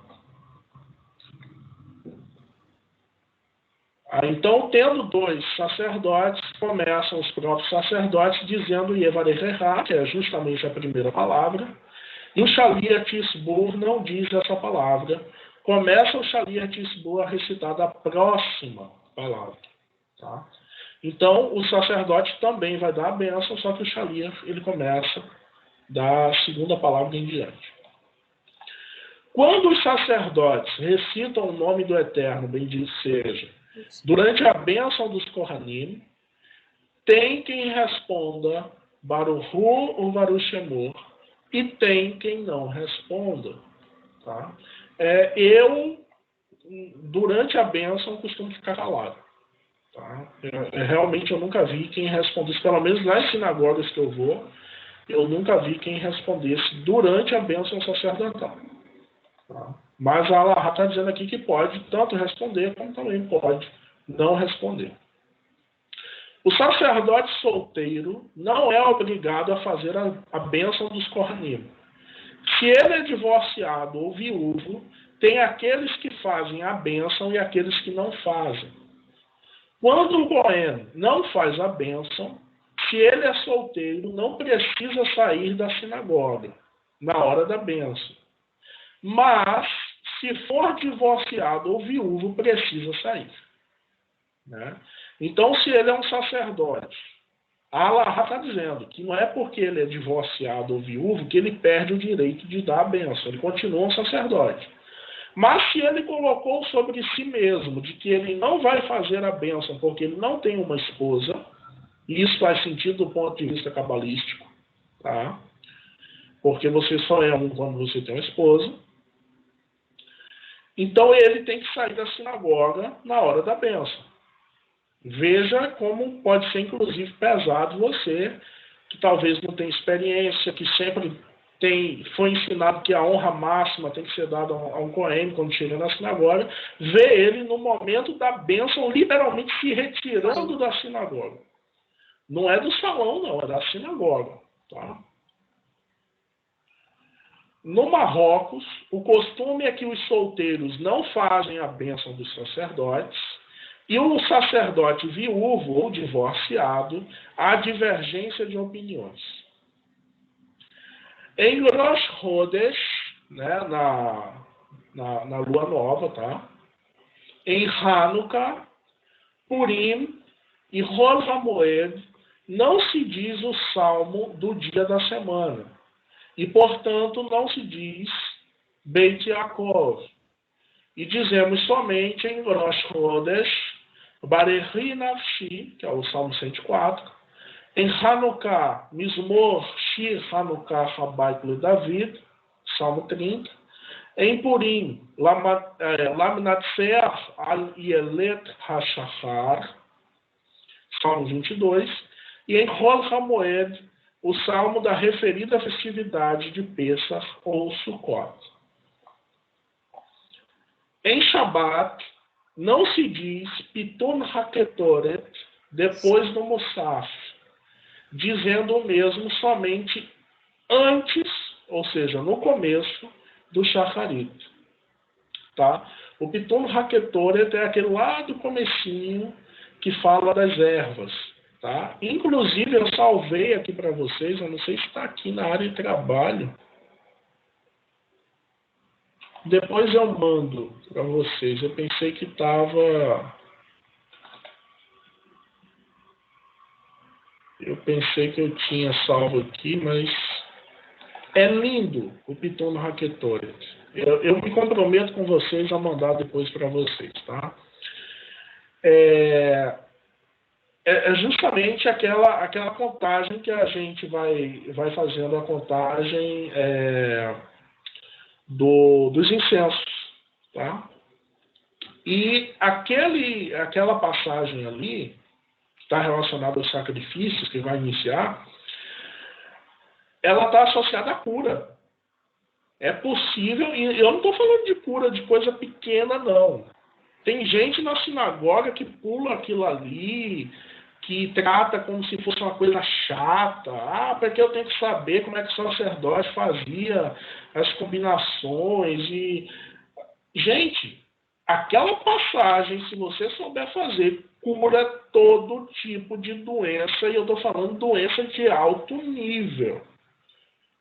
Então, tendo 2 sacerdotes, começam os próprios sacerdotes dizendo Yevarechá, que é justamente a primeira palavra, e o Shaliach Tzibur não diz essa palavra. Começa o Shaliach Tzibur a recitar da próxima palavra. Tá? Então, o sacerdote também vai dar a bênção, só que o Shaliach ele começa da segunda palavra em diante. Quando os sacerdotes recitam o nome do Eterno, bendito seja, durante a bênção dos Kohanim, tem quem responda Baruchu ou Baruch Shemor, e tem quem não responda. Tá? Durante a bênção, costumo ficar calado. Tá? Realmente eu nunca vi quem respondesse, pelo menos nas sinagogas que eu vou, eu nunca vi quem respondesse durante a bênção sacerdotal. Tá? Mas a Allahá está dizendo aqui que pode tanto responder, como também pode não responder. O sacerdote solteiro não é obrigado a fazer a bênção dos Kohanim. Se ele é divorciado ou viúvo, tem aqueles que fazem a bênção e aqueles que não fazem. Quando o Kohen não faz a bênção, se ele é solteiro, não precisa sair da sinagoga. na hora da bênção. Mas, se for divorciado ou viúvo, precisa sair. Né? Então, se ele é um sacerdote, a Alahá está dizendo que não é porque ele é divorciado ou viúvo que ele perde o direito de dar a bênção. Ele continua um sacerdote. Mas se ele colocou sobre si mesmo de que ele não vai fazer a bênção porque ele não tem uma esposa, e isso faz sentido do ponto de vista cabalístico, tá? Porque você só é um quando você tem uma esposa. Então ele tem que sair da sinagoga na hora da bênção. Veja como pode ser, inclusive, pesado você, que talvez não tenha experiência, que sempre foi ensinado que a honra máxima tem que ser dada a um Cohen quando chega na sinagoga, ver ele no momento da bênção, literalmente se retirando da sinagoga. Não é do salão, não, é da sinagoga. Tá? No Marrocos, o costume é que os solteiros não fazem a bênção dos sacerdotes, e o sacerdote viúvo ou divorciado, há divergência de opiniões. Em Rosh Chodesh, né, na lua nova, tá? Em Hanukkah, Purim e Hol HaMoed, não se diz o salmo do dia da semana. E, portanto, não se diz Beit Yaakov. E dizemos somente em Rosh Chodesh, Barechi Nafshi, que é o Salmo 104, em Hanukkah, Mizmor Shir Hanukkah Habayit LeDavid, Salmo 30, em Purim, Lamnatseach Al Yelet HaShachar, Salmo 22, e em Hol HaMoed, o salmo da referida festividade de Pêssar ou Sukkot. Em Shabat, não se diz Piton HaKetoret depois do Musaf, dizendo o mesmo somente antes, ou seja, no começo do Shacharit. Tá? O Piton HaKetoret é aquele lá do comecinho que fala das ervas. Tá? Inclusive, eu salvei aqui para vocês, eu não sei se está aqui na área de trabalho. Depois eu mando para vocês. Eu pensei que estava... Eu pensei que eu tinha salvo aqui, mas... É lindo o Piton HaKetoret. Eu me comprometo com vocês a mandar depois para vocês, tá? É justamente aquela contagem que a gente vai fazendo a contagem dos incensos, tá? E aquela passagem ali, que está relacionada aos sacrifícios que vai iniciar, ela está associada à cura. É possível, e eu não estou falando de cura de coisa pequena, não. Tem gente na sinagoga que pula aquilo ali, que trata como se fosse uma coisa chata. Ah, porque eu tenho que saber como é que o sacerdote fazia as combinações. Gente, aquela passagem, se você souber fazer, cura todo tipo de doença, e eu estou falando doença de alto nível.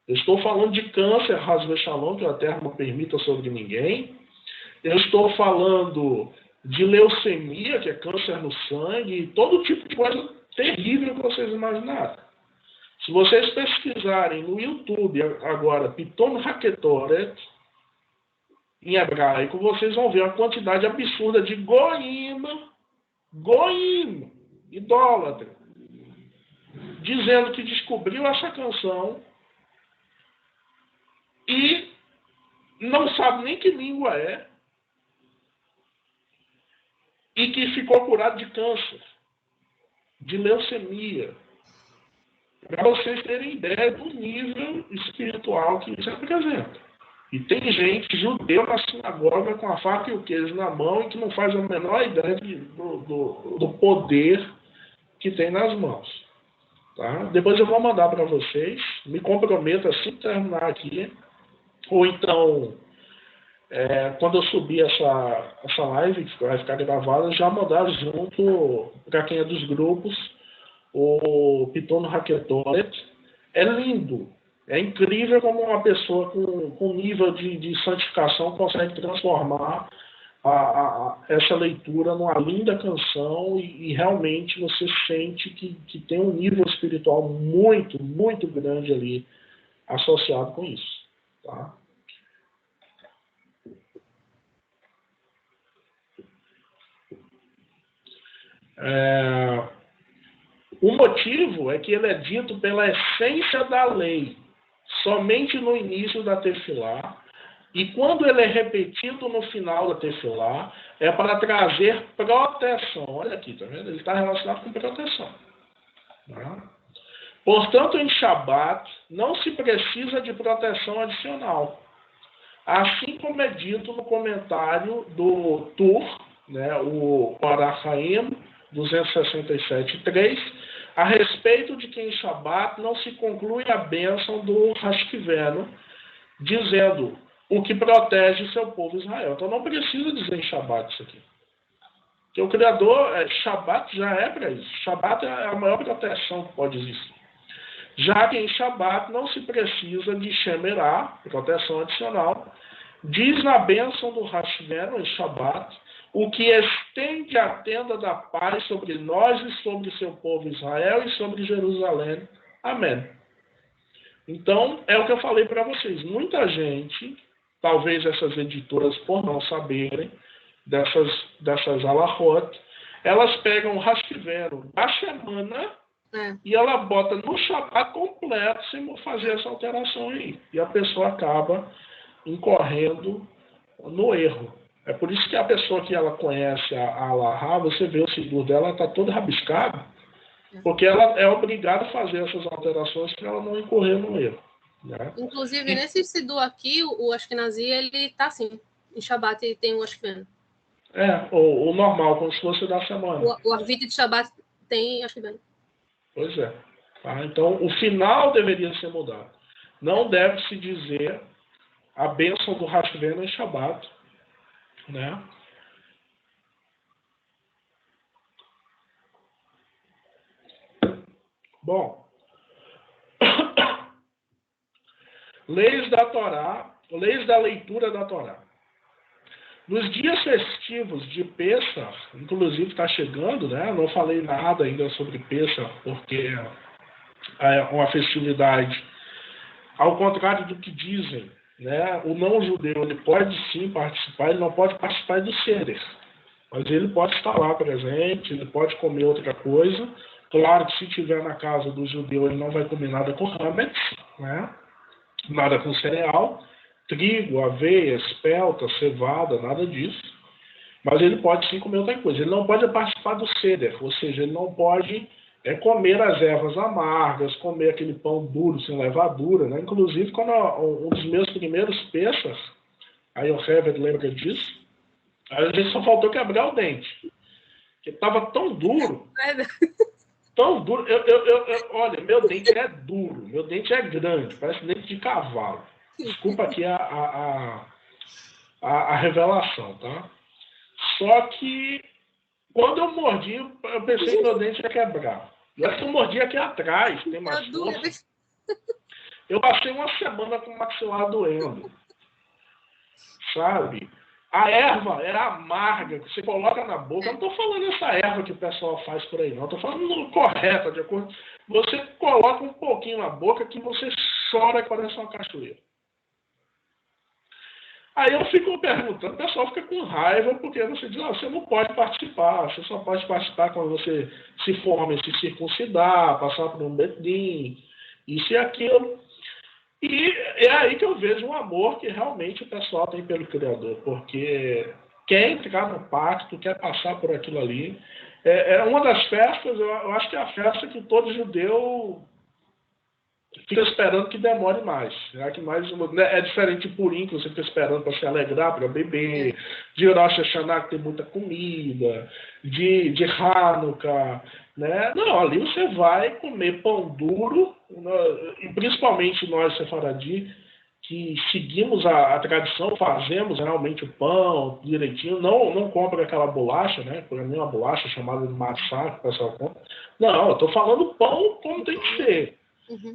Eu estou falando de câncer, Hasbe Shalom, que a terra não permita sobre ninguém. Eu estou falando de leucemia, que é câncer no sangue, todo tipo de coisa terrível que vocês imaginaram. Se vocês pesquisarem no YouTube agora Piton HaKetoret, em hebraico, vocês vão ver uma quantidade absurda de goim, idólatra, dizendo que descobriu essa canção e não sabe nem que língua é, e que ficou curado de câncer, de leucemia. Para vocês terem ideia do nível espiritual que isso representa. E tem gente judeu na sinagoga com a faca e o queijo na mão e que não faz a menor ideia do poder que tem nas mãos. Tá? Depois eu vou mandar para vocês. Me comprometo assim que terminar aqui. Ou então, quando eu subir essa live, que vai ficar gravada, já mandar junto, para quem é dos grupos, o Piton HaKetoret. É lindo. É incrível como uma pessoa com nível de santificação consegue transformar essa leitura numa linda canção e realmente você sente que tem um nível espiritual muito, muito grande ali associado com isso. Tá? O motivo é que ele é dito pela essência da lei, somente no início da tefilá, e quando ele é repetido no final da tefilá, é para trazer proteção. Olha aqui, tá vendo? Ele está relacionado com proteção. Né? Portanto, em Shabat, não se precisa de proteção adicional. Assim como é dito no comentário do Tur, né, o Arachaim 267.3, a respeito de que em Shabat não se conclui a bênção do Hashkiveno, dizendo o que protege seu povo Israel. Então não precisa dizer em Shabat isso aqui. Porque o Criador, Shabat já é para isso. Shabat é a maior proteção que pode existir. Já que em Shabat não se precisa de Shemerá, proteção adicional, diz na bênção do Hashkiveno em Shabat, o que estende a tenda da paz sobre nós e sobre seu povo Israel e sobre Jerusalém. Amém. Então, é o que eu falei para vocês. Muita gente, talvez essas editoras, por não saberem dessas alahot, elas pegam o Hashkiveno da semana e ela bota no Shabat completo sem fazer essa alteração aí. E a pessoa acaba incorrendo no erro. É por isso que a pessoa que ela conhece a Alahá, você vê o sidur dela, está todo rabiscado, porque ela é obrigada a fazer essas alterações para ela não incorrer no erro. Né? Inclusive, nesse sidur aqui, o Ashkenazi, ele está assim. Em Shabat ele tem o Ashkiveno. O normal, como se fosse da semana. O Arvit de Shabat tem Ashkiveno. Pois é. Tá? Então, o final deveria ser mudado. Não deve se dizer a bênção do Hashkiveno em Shabat, né? Bom, leis da Torá, leis da leitura da Torá. Nos dias festivos de Pêssar, inclusive está chegando, né? Não falei nada ainda sobre Pêssar, porque é uma festividade, ao contrário do que dizem, né? O não-judeu ele pode sim participar, ele não pode participar do Seder, mas ele pode estar lá presente, ele pode comer outra coisa. Claro que se estiver na casa do judeu, ele não vai comer nada com hametz, né? Nada com cereal, trigo, aveia, espelta, cevada, nada disso. Mas ele pode sim comer outra coisa. Ele não pode participar do Seder, ou seja, ele não pode comer as ervas amargas, comer aquele pão duro, sem levadura. Né? Inclusive, quando um dos meus primeiros Pêssar, aí o Herbert lembra disso, a gente só faltou quebrar o dente. Porque estava tão duro. Tão duro. Olha, meu dente é duro, meu dente é grande, parece dente de cavalo. Desculpa aqui a revelação, tá? Só que quando eu mordi, eu pensei que meu dente ia quebrar. E acho que eu mordi aqui atrás, tem mais força. Eu passei uma semana com o maxilar doendo. Sabe? A erva é amarga, que você coloca na boca. Eu não estou falando essa erva que o pessoal faz por aí, não. Estou falando correta, de acordo. Você coloca um pouquinho na boca que você chora que parece uma cachoeira. Aí eu fico perguntando, o pessoal fica com raiva, porque você diz, você não pode participar, você só pode participar quando você se forma e se circuncidar, passar por um bedim, isso e aquilo. E é aí que eu vejo um amor que realmente o pessoal tem pelo Criador, porque quer entrar no pacto, quer passar por aquilo ali. É uma das festas, eu acho que é a festa que todo judeu fica esperando que demore mais. Né? Que mais é diferente de Purim, que você fica esperando para se alegrar, para beber, de Rosh Hashanah, que tem muita comida, de Hanukkah. Né? Não, ali você vai comer pão duro, e principalmente nós, Sefaradi, que seguimos a tradição, fazemos realmente o pão direitinho, não compra aquela bolacha, né? Por mim, uma bolacha chamada de maçã, que o pessoal compra. Não, eu estou falando pão como tem que ser.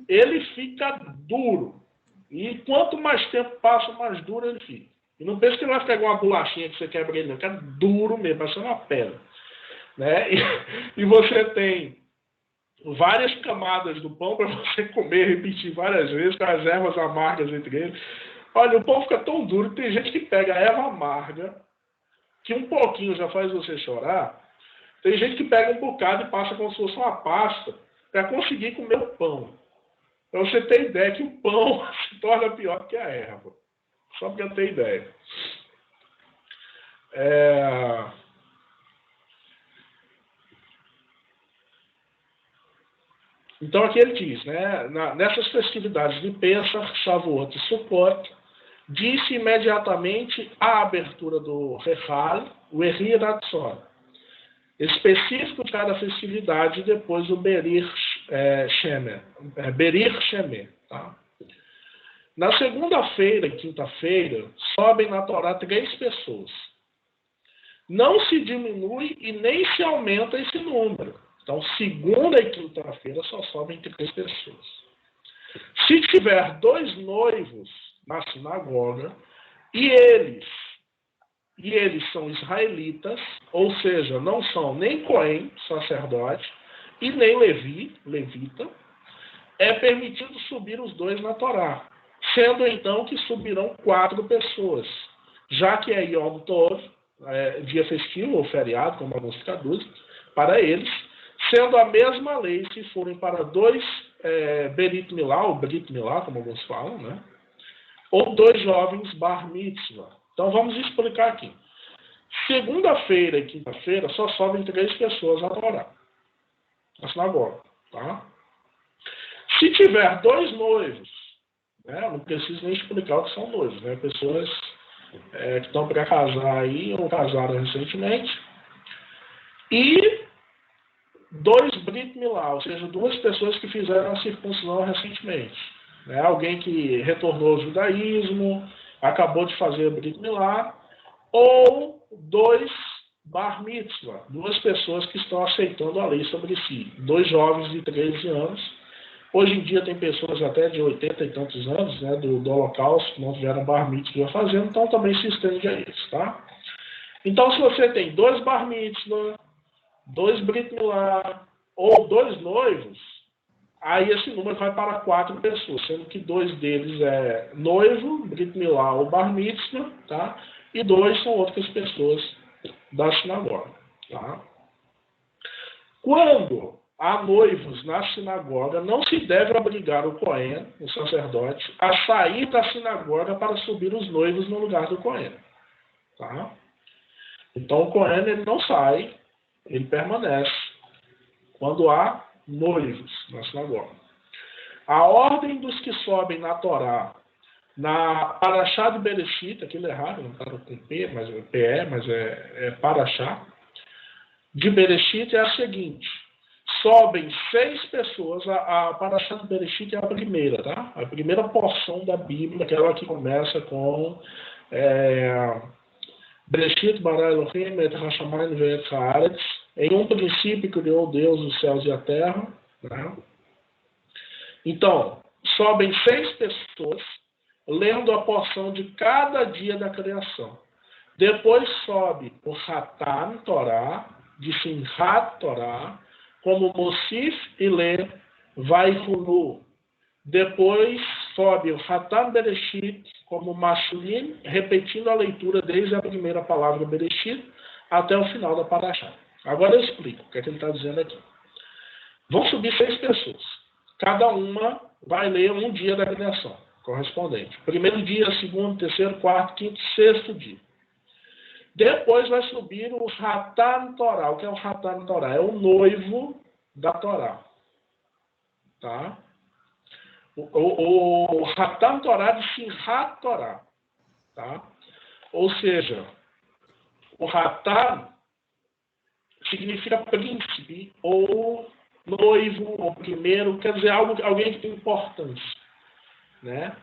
ele fica duro. E quanto mais tempo passa, mais duro ele fica. E não pense que não vai ficar igual uma bolachinha que você quebra ele, não. Fica duro mesmo, parecendo uma pedra. Né? E você tem várias camadas do pão para você comer, repetir várias vezes, com as ervas amargas entre eles. Olha, o pão fica tão duro que tem gente que pega a erva amarga, que um pouquinho já faz você chorar. Tem gente que pega um bocado e passa como se fosse uma pasta para conseguir comer o pão. Para você ter ideia que o pão se torna pior que a erva. Só para ter ideia. Então aqui ele diz, né, nessas festividades de Pêssar, Shavuot e Sukkot, disse imediatamente a abertura do Rechal, o Eri Ratzon, específico de cada festividade, e depois o Berir Shemer. Tá? Na segunda-feira e quinta-feira, sobem na Torá 3 pessoas. Não se diminui e nem se aumenta esse número. Então, segunda e quinta-feira só sobem 3 pessoas. Se tiver 2 noivos na sinagoga, e eles são israelitas, ou seja, não são nem Cohen, sacerdote, e nem levita, é permitido subir os 2 na Torá, sendo então que subirão 4 pessoas, já que é Yom Tov, dia festivo ou feriado, como alguns traduzem, para eles, sendo a mesma lei se forem para 2 Berit Milá, ou Brit Milá, como alguns falam, né? Ou 2 jovens Bar Mitzvah. Então vamos explicar aqui. Segunda-feira e quinta-feira só sobem 3 pessoas na Torá, na sinagoga. Tá? Se tiver 2 noivos, né, eu não preciso nem explicar o que são noivos, né? Pessoas que estão para casar aí ou casaram recentemente, e 2 Brit Milá, ou seja, 2 pessoas que fizeram a circuncisão recentemente. Né? Alguém que retornou ao judaísmo, acabou de fazer a Brit Milá, ou 2 Bar Mitzvah, 2 pessoas que estão aceitando a lei sobre si. 2 jovens de 13 anos. Hoje em dia tem pessoas até de 80 e tantos anos, né, do Holocausto, que não tiveram Bar Mitzvah fazendo, então também se estende a isso. Tá? Então, se você tem 2 Bar Mitzvah, 2 Brit Milá ou 2 noivos, aí esse número vai para 4 pessoas, sendo que 2 deles é noivo, Brit Milá ou Bar Mitzvah, tá? E 2 são outras pessoas da sinagoga. Tá? Quando há noivos na sinagoga, não se deve obrigar o Cohen, o sacerdote, a sair da sinagoga para subir os noivos no lugar do Cohen. Tá? Então o Cohen ele não sai, ele permanece quando há noivos na sinagoga. A ordem dos que sobem na Torá, na Parashá de Bereshit, aquilo é errado, não está com P, mas é PE, mas é Parashá, de Bereshit é a seguinte: sobem 6 pessoas, a Parashá de Bereshit é a primeira, tá? A primeira porção da Bíblia, aquela que começa com Bereshit bara Elohim et hashamayim ve'et haaretz. Em um princípio criou Deus os céus e a terra. Né? Então, sobem 6 pessoas, lendo a porção de cada dia da criação. Depois sobe o Hatan Torá, de Simchat Torá, como Mosif e lê Vaihulu. Depois sobe o Hatan Bereshit, como Mashlim, repetindo a leitura desde a primeira palavra Bereshit até o final da Parashá. Agora eu explico o que ele está dizendo aqui. Vão subir 6 pessoas. Cada uma vai ler um dia da criação correspondente. Primeiro dia, segundo, terceiro, quarto, quinto, sexto dia. Depois vai subir o Hatan Torá. O que é o Hatan Torá? É o noivo da Torá. Tá? O Hatan Torá de Simchat Torá. Tá? Ou seja, o Hatan significa príncipe, ou noivo, ou primeiro, quer dizer, alguém que tem importância. Né?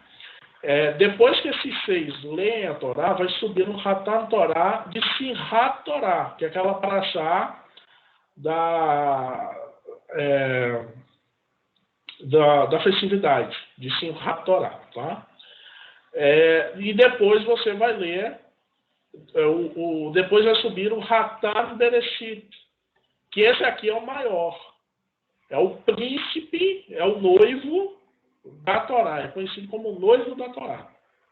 Depois que esses 6 leem a Torá, vai subir um Hatan Torá de Simchat Torá, que é aquela parashá da festividade de Simchat Torah, tá? E depois você vai ler, depois vai subir o Hatan Bereshit, que esse aqui é o maior. É o príncipe, é o noivo da Torá, é conhecido como noivo da Torá.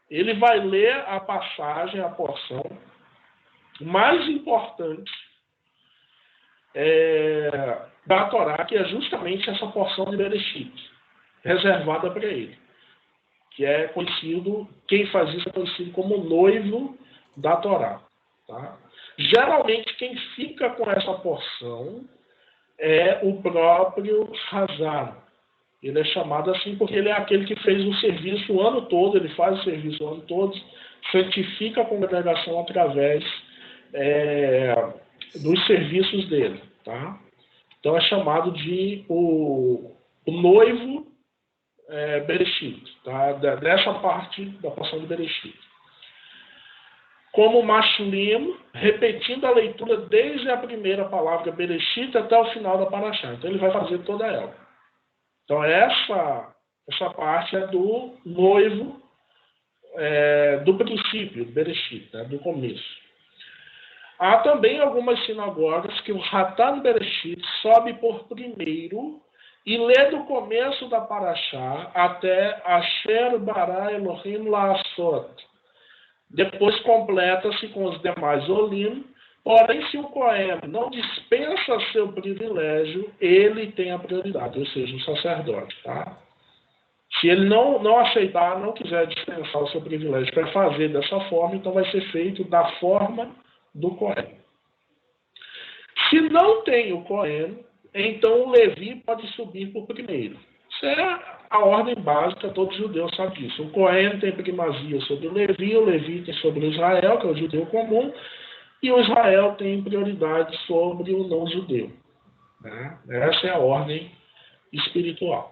Ele vai ler a passagem, a porção mais importante da Torá, que é justamente essa porção de Bereshit, reservada para ele. Que é conhecido, quem faz isso é conhecido como noivo da Torá. Tá? Geralmente, quem fica com essa porção é o próprio Hazan. Ele é chamado assim porque ele é aquele que fez o serviço o ano todo, ele faz o serviço o ano todo, santifica a congregação através dos serviços dele. Tá? Então é chamado de o noivo Bereshit, tá? Dessa parte da porção de Bereshit. Como Mashlim, repetindo a leitura desde a primeira palavra Bereshit até o final da Parashá. Então ele vai fazer toda ela. Então essa parte é do noivo, do princípio, Bereshit, né? Do começo. Há também algumas sinagogas que o Hatan Bereshit sobe por primeiro e lê do começo da Parashá até Asher Bara Elohim La'asot. Depois completa-se com os demais Olim, porém se o Cohen não dispensa seu privilégio, ele tem a prioridade, ou seja, o sacerdote. Tá? Se ele não aceitar, não quiser dispensar o seu privilégio para fazer dessa forma, então vai ser feito da forma do Cohen. Se não tem o Cohen, então o Levi pode subir por primeiro. Isso é a ordem básica, todo judeu sabe disso. O Cohen tem primazia sobre o Levi tem sobre o Israel, que é o judeu comum, e o Israel tem prioridade sobre o não-judeu. Né? Essa é a ordem espiritual.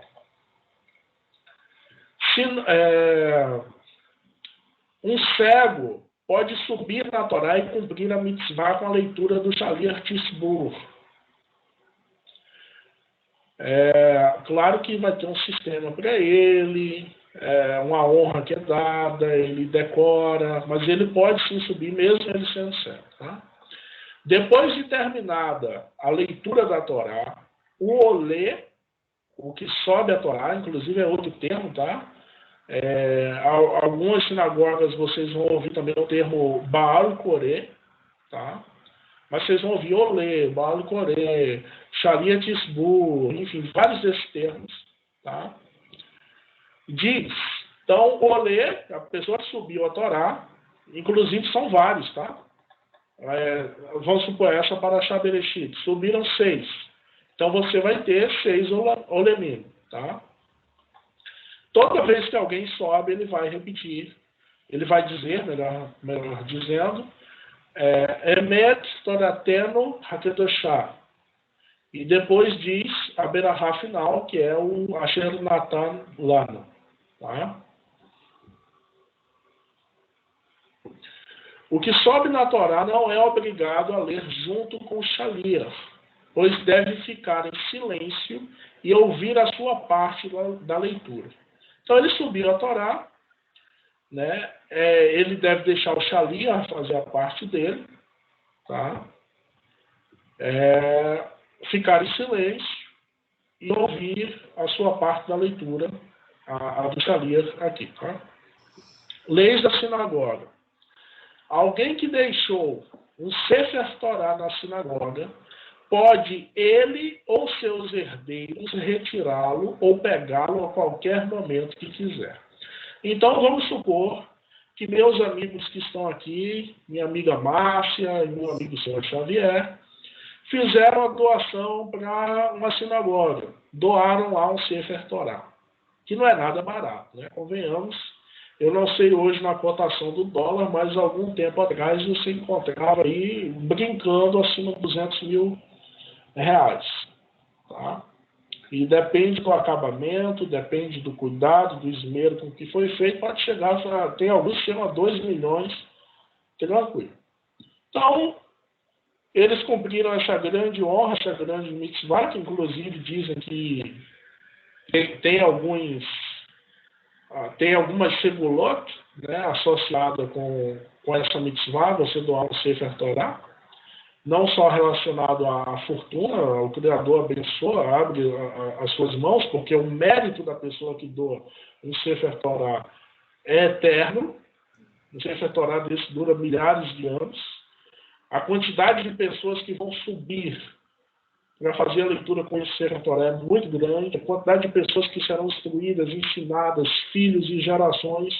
Um cego pode subir na Torá e cumprir a mitzvah com a leitura do Shalir Tisbur. Claro que vai ter um sistema para ele, uma honra que é dada, ele decora, mas ele pode sim subir mesmo ele sendo cego. Tá? Depois de terminada a leitura da Torá, o olê, o que sobe a Torá, inclusive é outro termo, tá? Algumas sinagogas vocês vão ouvir também o termo Baal Koré, tá? Mas vocês vão ouvir Olê, Baal Koré, Shalia Tisbur, enfim, vários desses termos, tá? Diz, então, Olê, a pessoa que subiu a Torá, inclusive são vários, tá? Vamos supor, essa Parashá Bereshit, subiram 6. Então você vai ter 6 Olemim, tá? Toda vez que alguém sobe, ele vai repetir, ele vai dizer, melhor dizendo, Emet Toratenu Hakedoshá. E depois diz a berahá final, que é o Asher Natan Lano. Tá? O que sobe na Torá não é obrigado a ler junto com o Shalir, pois deve ficar em silêncio e ouvir a sua parte da leitura. Então ele subiu a Torá, né? Ele deve deixar o Shalir fazer a parte dele, tá? Ficar em silêncio e ouvir a sua parte da leitura, a do Shalir aqui. Tá? Leis da sinagoga. Alguém que deixou um Sefer Torá na sinagoga, pode ele ou seus herdeiros retirá-lo ou pegá-lo a qualquer momento que quiser. Então, vamos supor que meus amigos que estão aqui, minha amiga Márcia e meu amigo Senhor Xavier, fizeram a doação para uma sinagoga. Doaram lá um Sefer Torá, que não é nada barato, né? Convenhamos. Eu não sei hoje na cotação do dólar, mas algum tempo atrás você encontrava aí brincando acima de 200 mil reais. Tá? E depende do acabamento, depende do cuidado, do esmero com que foi feito, pode chegar, tem alguns que chegam a 2 milhões, tranquilo. Então, eles cumpriram essa grande honra, essa grande mitzvah, que inclusive dizem que tem algumas segulot, né, associadas com essa mitzvah, você doar um Sefer Torah, não só relacionado à fortuna, o Criador abençoa, abre as suas mãos, porque o mérito da pessoa que doa um Sefer Torah é eterno. O Sefer Torah desse dura milhares de anos. A quantidade de pessoas que vão subir para fazer a leitura com esse Sefer Torah é muito grande. A quantidade de pessoas que serão instruídas, ensinadas, filhos e gerações.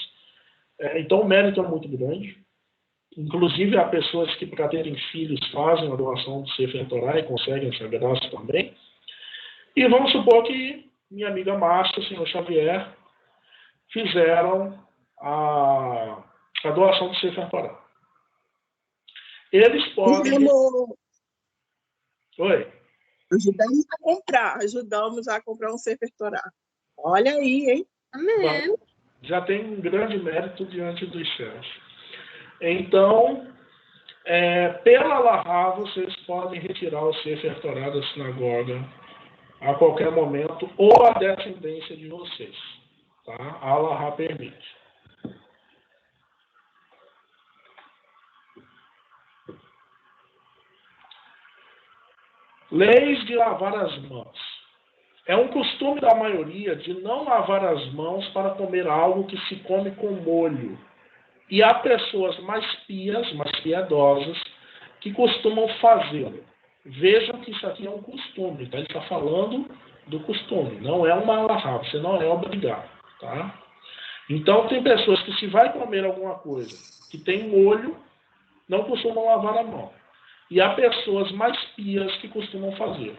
Então o mérito é muito grande. Inclusive, há pessoas que, para terem filhos, fazem a doação do Sefer Torah e conseguem essa graça também. E vamos supor que minha amiga Márcia, o senhor Xavier, fizeram a doação do Sefer Torah. Eles podem... Oi? Ajudamos a comprar um Sefer Torah. Olha aí, hein? Amém. Já tem um grande mérito diante dos céus. Então, pela Alahá, vocês podem retirar o Sefer Torah da sinagoga a qualquer momento, ou a descendência de vocês. Tá? A Alahá permite. Leis de lavar as mãos. É um costume da maioria de não lavar as mãos para comer algo que se come com molho. E há pessoas mais pias, mais piedosas, que costumam fazê-lo. Vejam que isso aqui é um costume, tá? Ele está falando do costume, não é uma alahá, você não é obrigado. Tá? Então, tem pessoas que, se vai comer alguma coisa que tem molho, não costumam lavar a mão. E há pessoas mais pias que costumam fazer.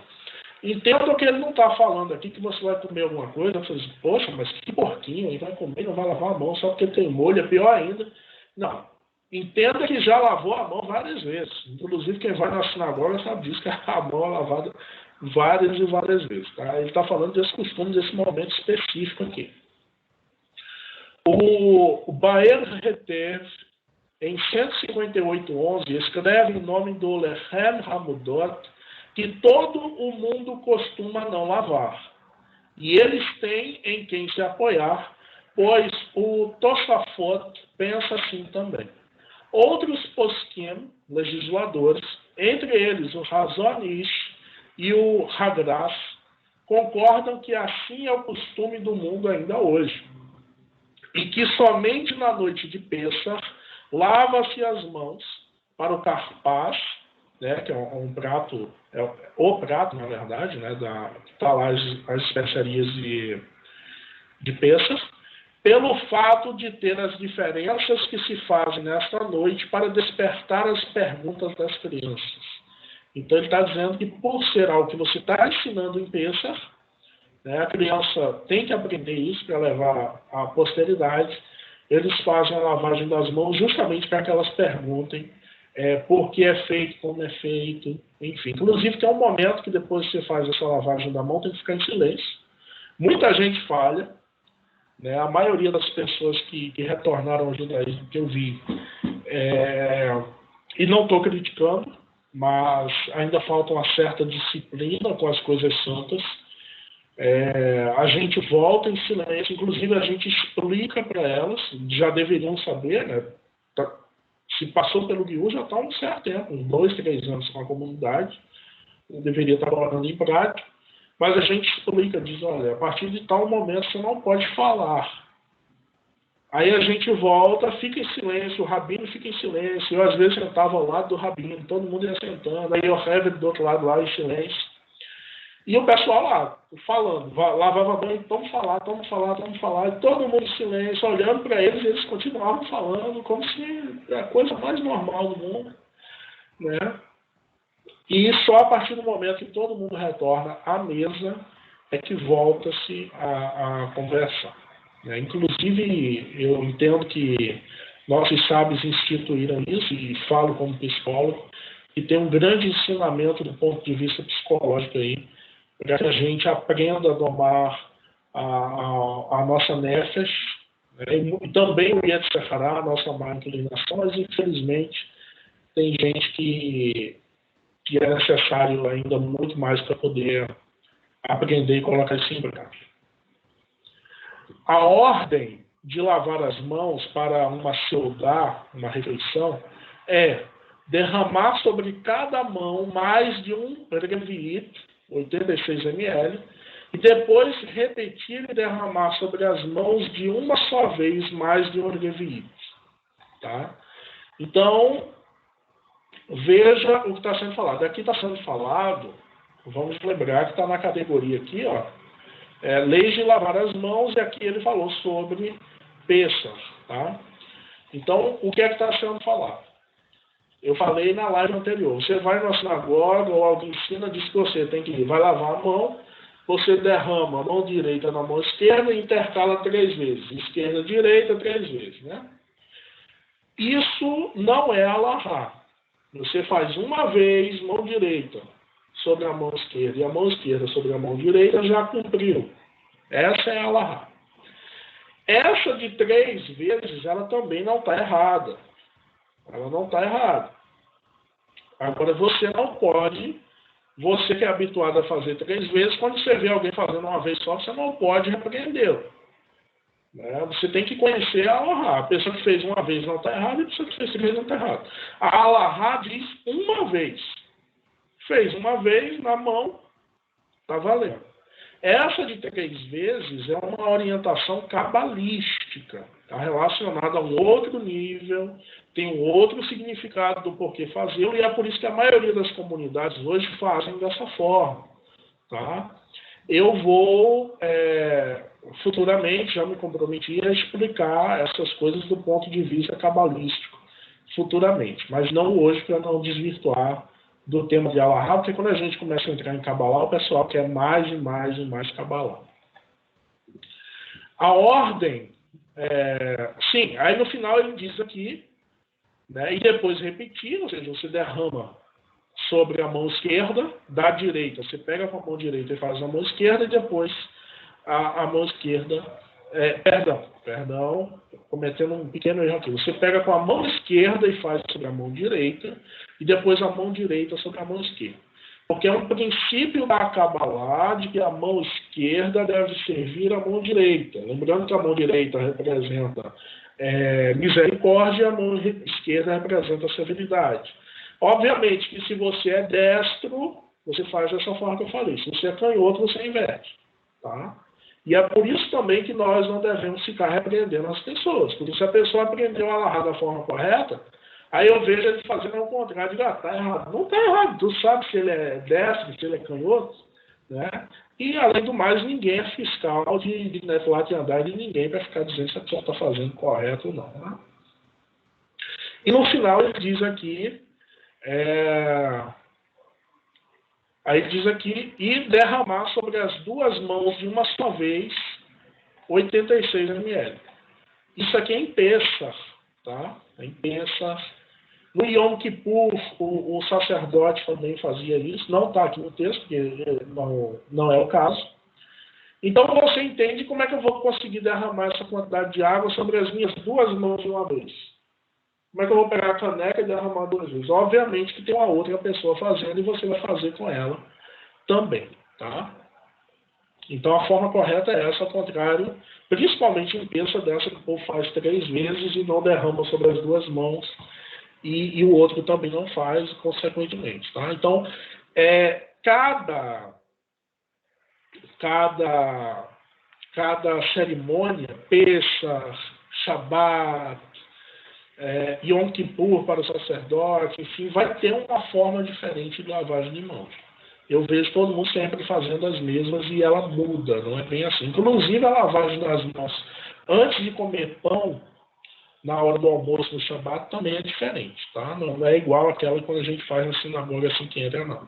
Entendo que ele não está falando aqui que você vai comer alguma coisa, você diz, poxa, mas que porquinho, ele vai comer, não vai lavar a mão só porque tem molho, é pior ainda. Não. Entenda que já lavou a mão várias vezes. Inclusive, quem vai na sinagoga sabe disso, que a mão é lavada várias e várias vezes. Tá? Ele está falando desse costume, desse momento específico aqui. O Baer Retev, em 158:11, escreve em nome do Lechem Hamudot, que todo o mundo costuma não lavar. E eles têm em quem se apoiar, pois o Tosafot pensa assim também. Outros poskim, legisladores, entre eles o Hazon Ish e o Hagras, concordam que assim é o costume do mundo ainda hoje. E que somente na noite de Pêssar lava-se as mãos para o carpaz, né, que é um prato, o prato, na verdade, né, que está lá as especiarias de Pêssar, pelo fato de ter as diferenças que se fazem nesta noite para despertar as perguntas das crianças. Então ele está dizendo que, por ser algo que você está ensinando em Pêssar, né, a criança tem que aprender isso para levar à posteridade. Eles fazem a lavagem das mãos justamente para que elas perguntem por que é feito, como é feito, enfim. Inclusive, tem um momento que depois que você faz essa lavagem da mão, tem que ficar em silêncio. Muita gente falha, né? A maioria das pessoas que retornaram ao judaísmo que eu vi, e não estou criticando, mas ainda falta uma certa disciplina com as coisas santas. A gente volta em silêncio, inclusive a gente explica para elas, já deveriam saber, né? Se passou pelo Guiú, já está há um certo tempo, uns 2, 3 anos com a comunidade, deveria estar colocando em prática, mas a gente explica, diz, olha, a partir de tal momento você não pode falar. Aí a gente volta, fica em silêncio, o rabino fica em silêncio, eu às vezes sentava ao lado do rabino, todo mundo ia sentando, aí o Hever do outro lado lá em silêncio. E o pessoal lá, falando, lavava a mão, vamos falar, e todo mundo em silêncio, olhando para eles, e eles continuavam falando, como se é a coisa mais normal do mundo, né? E só a partir do momento que todo mundo retorna à mesa é que volta-se a conversar. Né? Inclusive, eu entendo que nossos sábios instituíram isso, e falo como psicólogo, que tem um grande ensinamento do ponto de vista psicológico aí, para que a gente aprenda a domar a nossa nefesh, né? E também o Yetzer Hará, a nossa má inclinação, mas infelizmente tem gente que é necessário ainda muito mais para poder aprender e colocar isso em prática. a ordem de lavar as mãos para uma seudá, uma refeição, é derramar sobre cada mão mais de um revi'it, 86 ml, e depois repetir e derramar sobre as mãos de uma só vez mais de um revi'it. Tá? Então, veja o que está sendo falado. Aqui está sendo falado, vamos lembrar que está na categoria aqui, ó, leis de lavar as mãos, e aqui ele falou sobre Pêssach, tá? Então, o que é que está sendo falado? Eu falei na live anterior, você vai na sinagoga ou alguém ensina, diz que você tem que ir, vai lavar a mão, você derrama a mão direita na mão esquerda e intercala 3 vezes, esquerda, direita, 3 vezes, né? Isso não é alahá. Você faz uma vez mão direita sobre a mão esquerda e a mão esquerda sobre a mão direita, já cumpriu. Essa é a alahá. Essa de 3 vezes, ela também não está errada. Ela não está errada. Agora, você não pode, você que é habituado a fazer 3 vezes, quando você vê alguém fazendo uma vez só, você não pode repreendê-lo. Você tem que conhecer a alahá. A pessoa que fez uma vez não está errada, e a pessoa que fez 3 vezes não está errada. A alahá diz uma vez. Fez uma vez na mão, está valendo. Essa de 3 vezes é uma orientação cabalística. Está relacionada a um outro nível, tem um outro significado do porquê fazê-lo, e é por isso que a maioria das comunidades hoje fazem dessa forma. Tá? Eu vou, futuramente, já me comprometi a explicar essas coisas do ponto de vista cabalístico, futuramente, mas não hoje, para não desvirtuar do tema de alahá, porque quando a gente começa a entrar em Kabbalah, o pessoal quer mais e mais e mais Kabbalah. A ordem, sim, aí no final ele diz aqui, né, e depois repetir, ou seja, você derrama sobre a mão esquerda, da direita, você pega com a mão direita e faz a mão esquerda, e depois a mão esquerda, perdão, cometendo um pequeno erro aqui, você pega com a mão esquerda e faz sobre a mão direita, e depois a mão direita sobre a mão esquerda. Porque é um princípio da Kabbalah de que a mão esquerda deve servir a mão direita. Lembrando que a mão direita representa misericórdia e a mão esquerda representa severidade. Obviamente que se você é destro, você faz dessa forma que eu falei. Se você é canhoto, você inverte. Tá? E é por isso também que nós não devemos ficar repreendendo as pessoas. Porque se a pessoa aprendeu a alahá da forma correta, aí eu vejo ele fazendo ao contrário, digo, tá errado. Não está errado, tu sabe se ele é destro, se ele é canhoto, né? E, além do mais, ninguém é fiscal de Neflat e andar de ninguém para ficar dizendo se a pessoa está fazendo correto ou não. Né? E no final ele diz aqui, aí diz aqui, e derramar sobre as 2 mãos de uma só vez 86 ml. Isso aqui é em Pêssach, tá? É em Pêssach. No Yom Kippur, o sacerdote também fazia isso. Não está aqui no texto, porque não é o caso. Então você entende como é que eu vou conseguir derramar essa quantidade de água sobre as minhas 2 mãos de uma vez. Como é que eu vou pegar a caneca e derramar 2 vezes? Obviamente que tem uma outra pessoa fazendo e você vai fazer com ela também, tá? Então a forma correta é essa, ao contrário, principalmente em peça dessa que o povo faz 3 vezes e não derrama sobre as 2 mãos e o outro também não faz, consequentemente, tá? Então, cada cerimônia, Pêssach, Shabat, Yom Kippur para o sacerdote, enfim, vai ter uma forma diferente de lavagem de mãos. Eu vejo todo mundo sempre fazendo as mesmas e ela muda, não é bem assim. Inclusive a lavagem das mãos antes de comer pão, na hora do almoço no Shabat, também é diferente, tá? Não é igual àquela quando a gente faz na sinagoga assim que entra, não.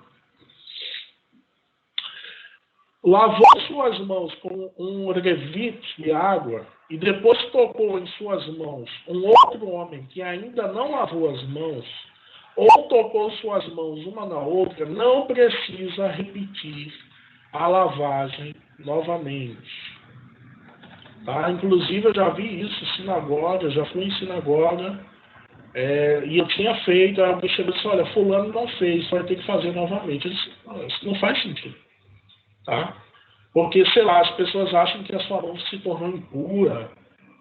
Lavou suas mãos com um revite de água e depois tocou em suas mãos um outro homem que ainda não lavou as mãos, ou tocou suas mãos uma na outra, não precisa repetir a lavagem novamente. Tá? Inclusive, eu já vi isso em sinagoga, já fui em sinagoga, e eu tinha feito, aí alguém chegou e disse, olha, fulano não fez, vai ter que fazer novamente. Eu disse, isso não faz sentido. Tá? Porque, sei lá, as pessoas acham que a sua mão se tornou impura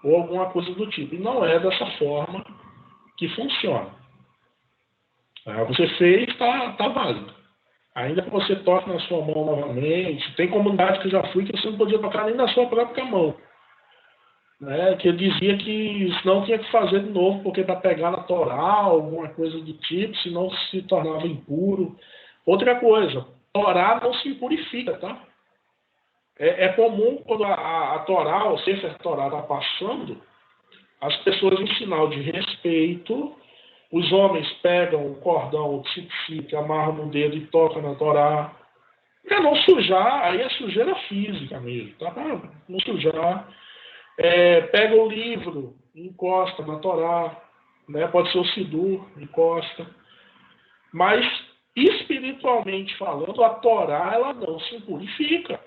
ou alguma coisa do tipo. E não é dessa forma que funciona. Você fez, tá válido. Ainda que você toque na sua mão novamente, tem comunidade que eu já fui que você não podia tocar nem na sua própria mão. Né? Que ele dizia que senão tinha que fazer de novo, porque para pegar na Torá, alguma coisa do tipo, senão se tornava impuro. Outra coisa, Torá não se impurifica, tá? É comum quando a Torá, o Sefer Torá está passando, as pessoas em sinal de respeito, os homens pegam o cordão, o tzitzit, amarram no dedo e tocam na Torá. Para não sujar, aí é sujeira física mesmo, tá? Para não sujar. Pega o livro, encosta na Torá, né? Pode ser o Sidur, encosta. Mas, espiritualmente falando, a Torá ela não se impurifica.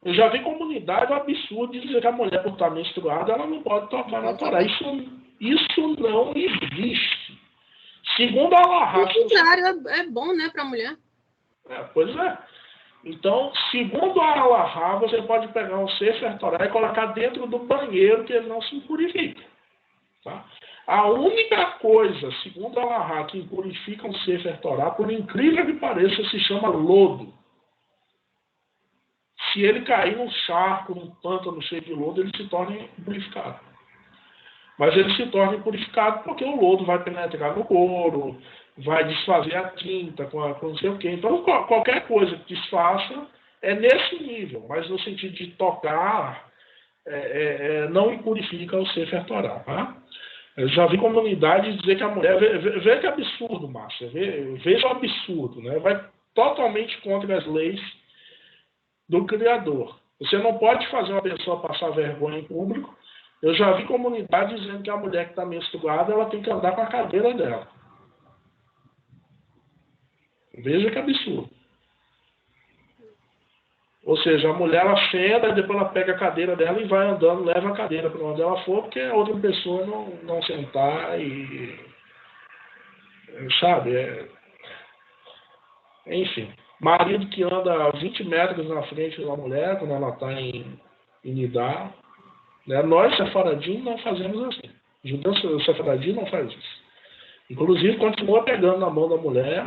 Eu já vi comunidade absurda dizer que a mulher, por estar menstruada, ela não pode tocar na Torá. Isso não existe. Segundo a Allahá... O contrário, é bom, né, para a mulher. Pois é. Então, segundo a Allahá, você pode pegar um Sefer Torá e colocar dentro do banheiro que ele não se impurifica. Tá? A única coisa, segundo a Allahá, que impurifica um Sefer Torá, por incrível que pareça, se chama lodo. Se ele cair num charco, num pântano cheio de lodo, ele se torna impurificado. Mas ele se torna impurificado porque o lodo vai penetrar no couro, vai desfazer a tinta com não sei o quê. Então, qualquer coisa que desfaça é nesse nível, mas no sentido de tocar, não impurifica o Sefer Torá. Tá? Eu já vi comunidade dizer que a mulher... Vê que absurdo, Márcia. Veja o absurdo. Né? Vai totalmente contra as leis do Criador. Você não pode fazer uma pessoa passar vergonha em público. Eu já vi comunidade dizendo que a mulher que está menstruada, ela tem que andar com a cadeira dela. Veja que absurdo. Ou seja, a mulher ela senta e depois ela pega a cadeira dela e vai andando, leva a cadeira para onde ela for, porque a outra pessoa não sentar e... Sabe? Enfim. Marido que anda 20 metros na frente da mulher quando ela está em Nidá. Né? Nós, sefaradim, não fazemos assim. Judeus sefaradim não faz isso. Inclusive, continua pegando na mão da mulher.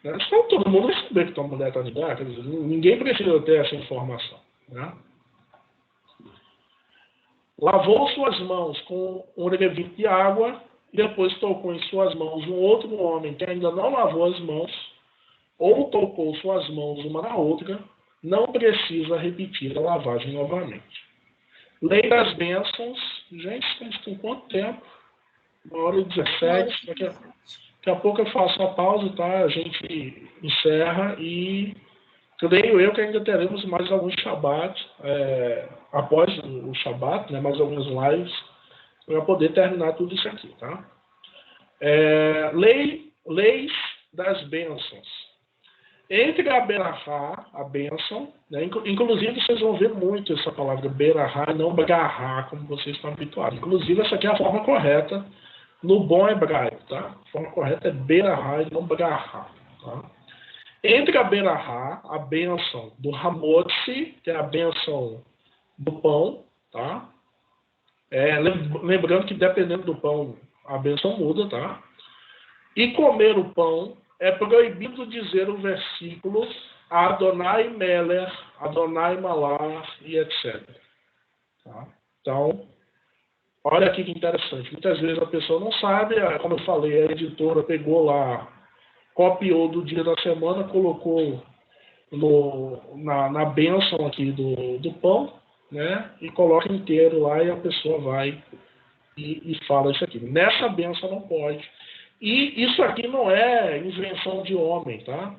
Né? Senão todo mundo vai saber que a mulher está em Nidá. Quer dizer, ninguém precisa ter essa informação. Né? Lavou suas mãos com um revite de água e depois tocou em suas mãos um outro homem que ainda não lavou as mãos ou tocou suas mãos uma na outra, não precisa repetir a lavagem novamente. Lei das bênçãos. Gente, estamos com quanto tempo? 1h17. Daqui a pouco eu faço a pausa, tá? A gente encerra e creio eu que ainda teremos mais alguns Shabbat, após o Shabbat, né? Mais algumas lives, para poder terminar tudo isso aqui, tá? Leis das bênçãos. Entre a Berahá, a bênção, né? Inclusive vocês vão ver muito essa palavra Berahá e não Brahá, como vocês estão habituados. Inclusive essa aqui é a forma correta no bom hebraico, tá? A forma correta é Berahá e não Brahá. Tá? Entre a Berahá, a bênção do Hamotzi, que é a bênção do pão, tá? Lembrando que dependendo do pão, a bênção muda, tá? E comer o pão, é proibido dizer o versículo Adonai Meler, Adonai Malar e etc. Tá? Então, olha aqui que interessante. Muitas vezes a pessoa não sabe, como eu falei, a editora pegou lá, copiou do dia da semana, colocou na bênção aqui do pão, né? E coloca inteiro lá e a pessoa vai e fala isso aqui. Nessa bênção não pode. E isso aqui não é invenção de homem, tá?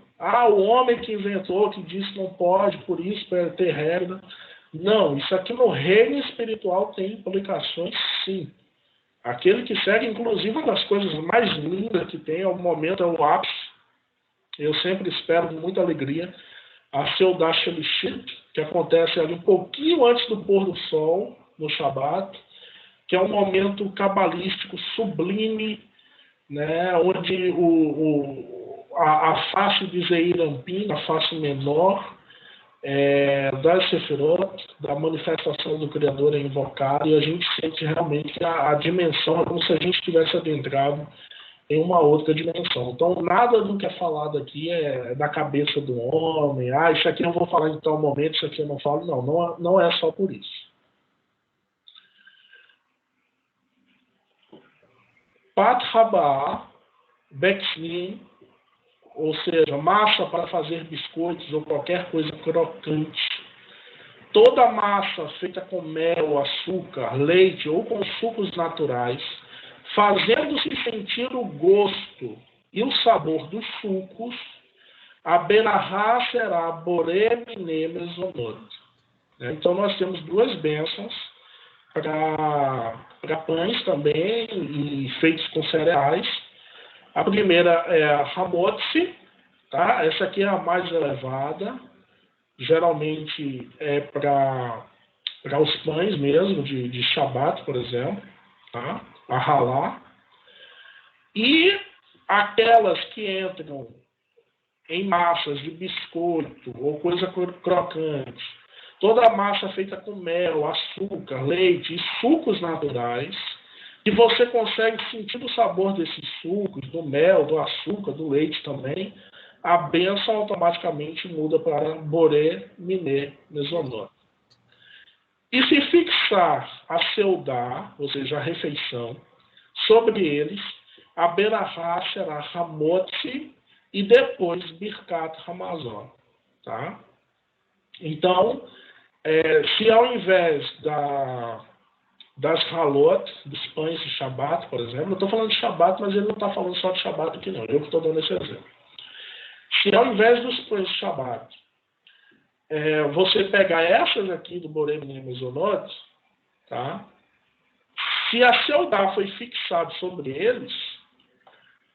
O homem que inventou, que disse que não pode, por isso, para ter regra. Não, isso aqui no reino espiritual tem implicações, sim. Aquele que segue, inclusive, uma das coisas mais lindas que tem ao momento é o ápice. Eu sempre espero com muita alegria a Seudah Shelishit, que acontece ali um pouquinho antes do pôr do sol, no Shabat, que é um momento cabalístico sublime, né, onde a face de Zeir Anpin, a face menor, das Sefirot, da manifestação do Criador é invocada, e a gente sente realmente que a dimensão é como se a gente tivesse adentrado em uma outra dimensão. Então, nada do que é falado aqui é da cabeça do homem. Isso aqui eu vou falar em tal momento, isso aqui eu não falo. Não é só por isso. Pat Rabá, Bexnin, ou seja, massa para fazer biscoitos ou qualquer coisa crocante. Toda massa feita com mel, açúcar, leite ou com sucos naturais, fazendo-se sentir o gosto e o sabor dos sucos, a Berahá será Boré Miné Mesonot. Então nós temos duas bênçãos para pães também e feitos com cereais. A primeira é a Hamotzi, tá? Essa aqui é a mais elevada. Geralmente é para os pães mesmo, de Shabat, por exemplo, tá? A Halá. E aquelas que entram em massas de biscoito ou coisa crocante, toda a massa feita com mel, açúcar, leite e sucos naturais, e você consegue sentir o sabor desses sucos, do mel, do açúcar, do leite também, a bênção automaticamente muda para Boré Miné Mesonot. E se fixar a seudá, ou seja, a refeição, sobre eles, a Berahá será Hamotzi e depois Birkat Hamazon. Tá? Então, se ao invés das halot, dos pães de Shabat, por exemplo, eu estou falando de Shabat, mas ele não está falando só de Shabat aqui não, eu que estou dando esse exemplo. Se ao invés dos pães de Shabat, você pegar essas aqui do Boré Miné Mesonot, tá? Se a seudá foi fixado sobre eles,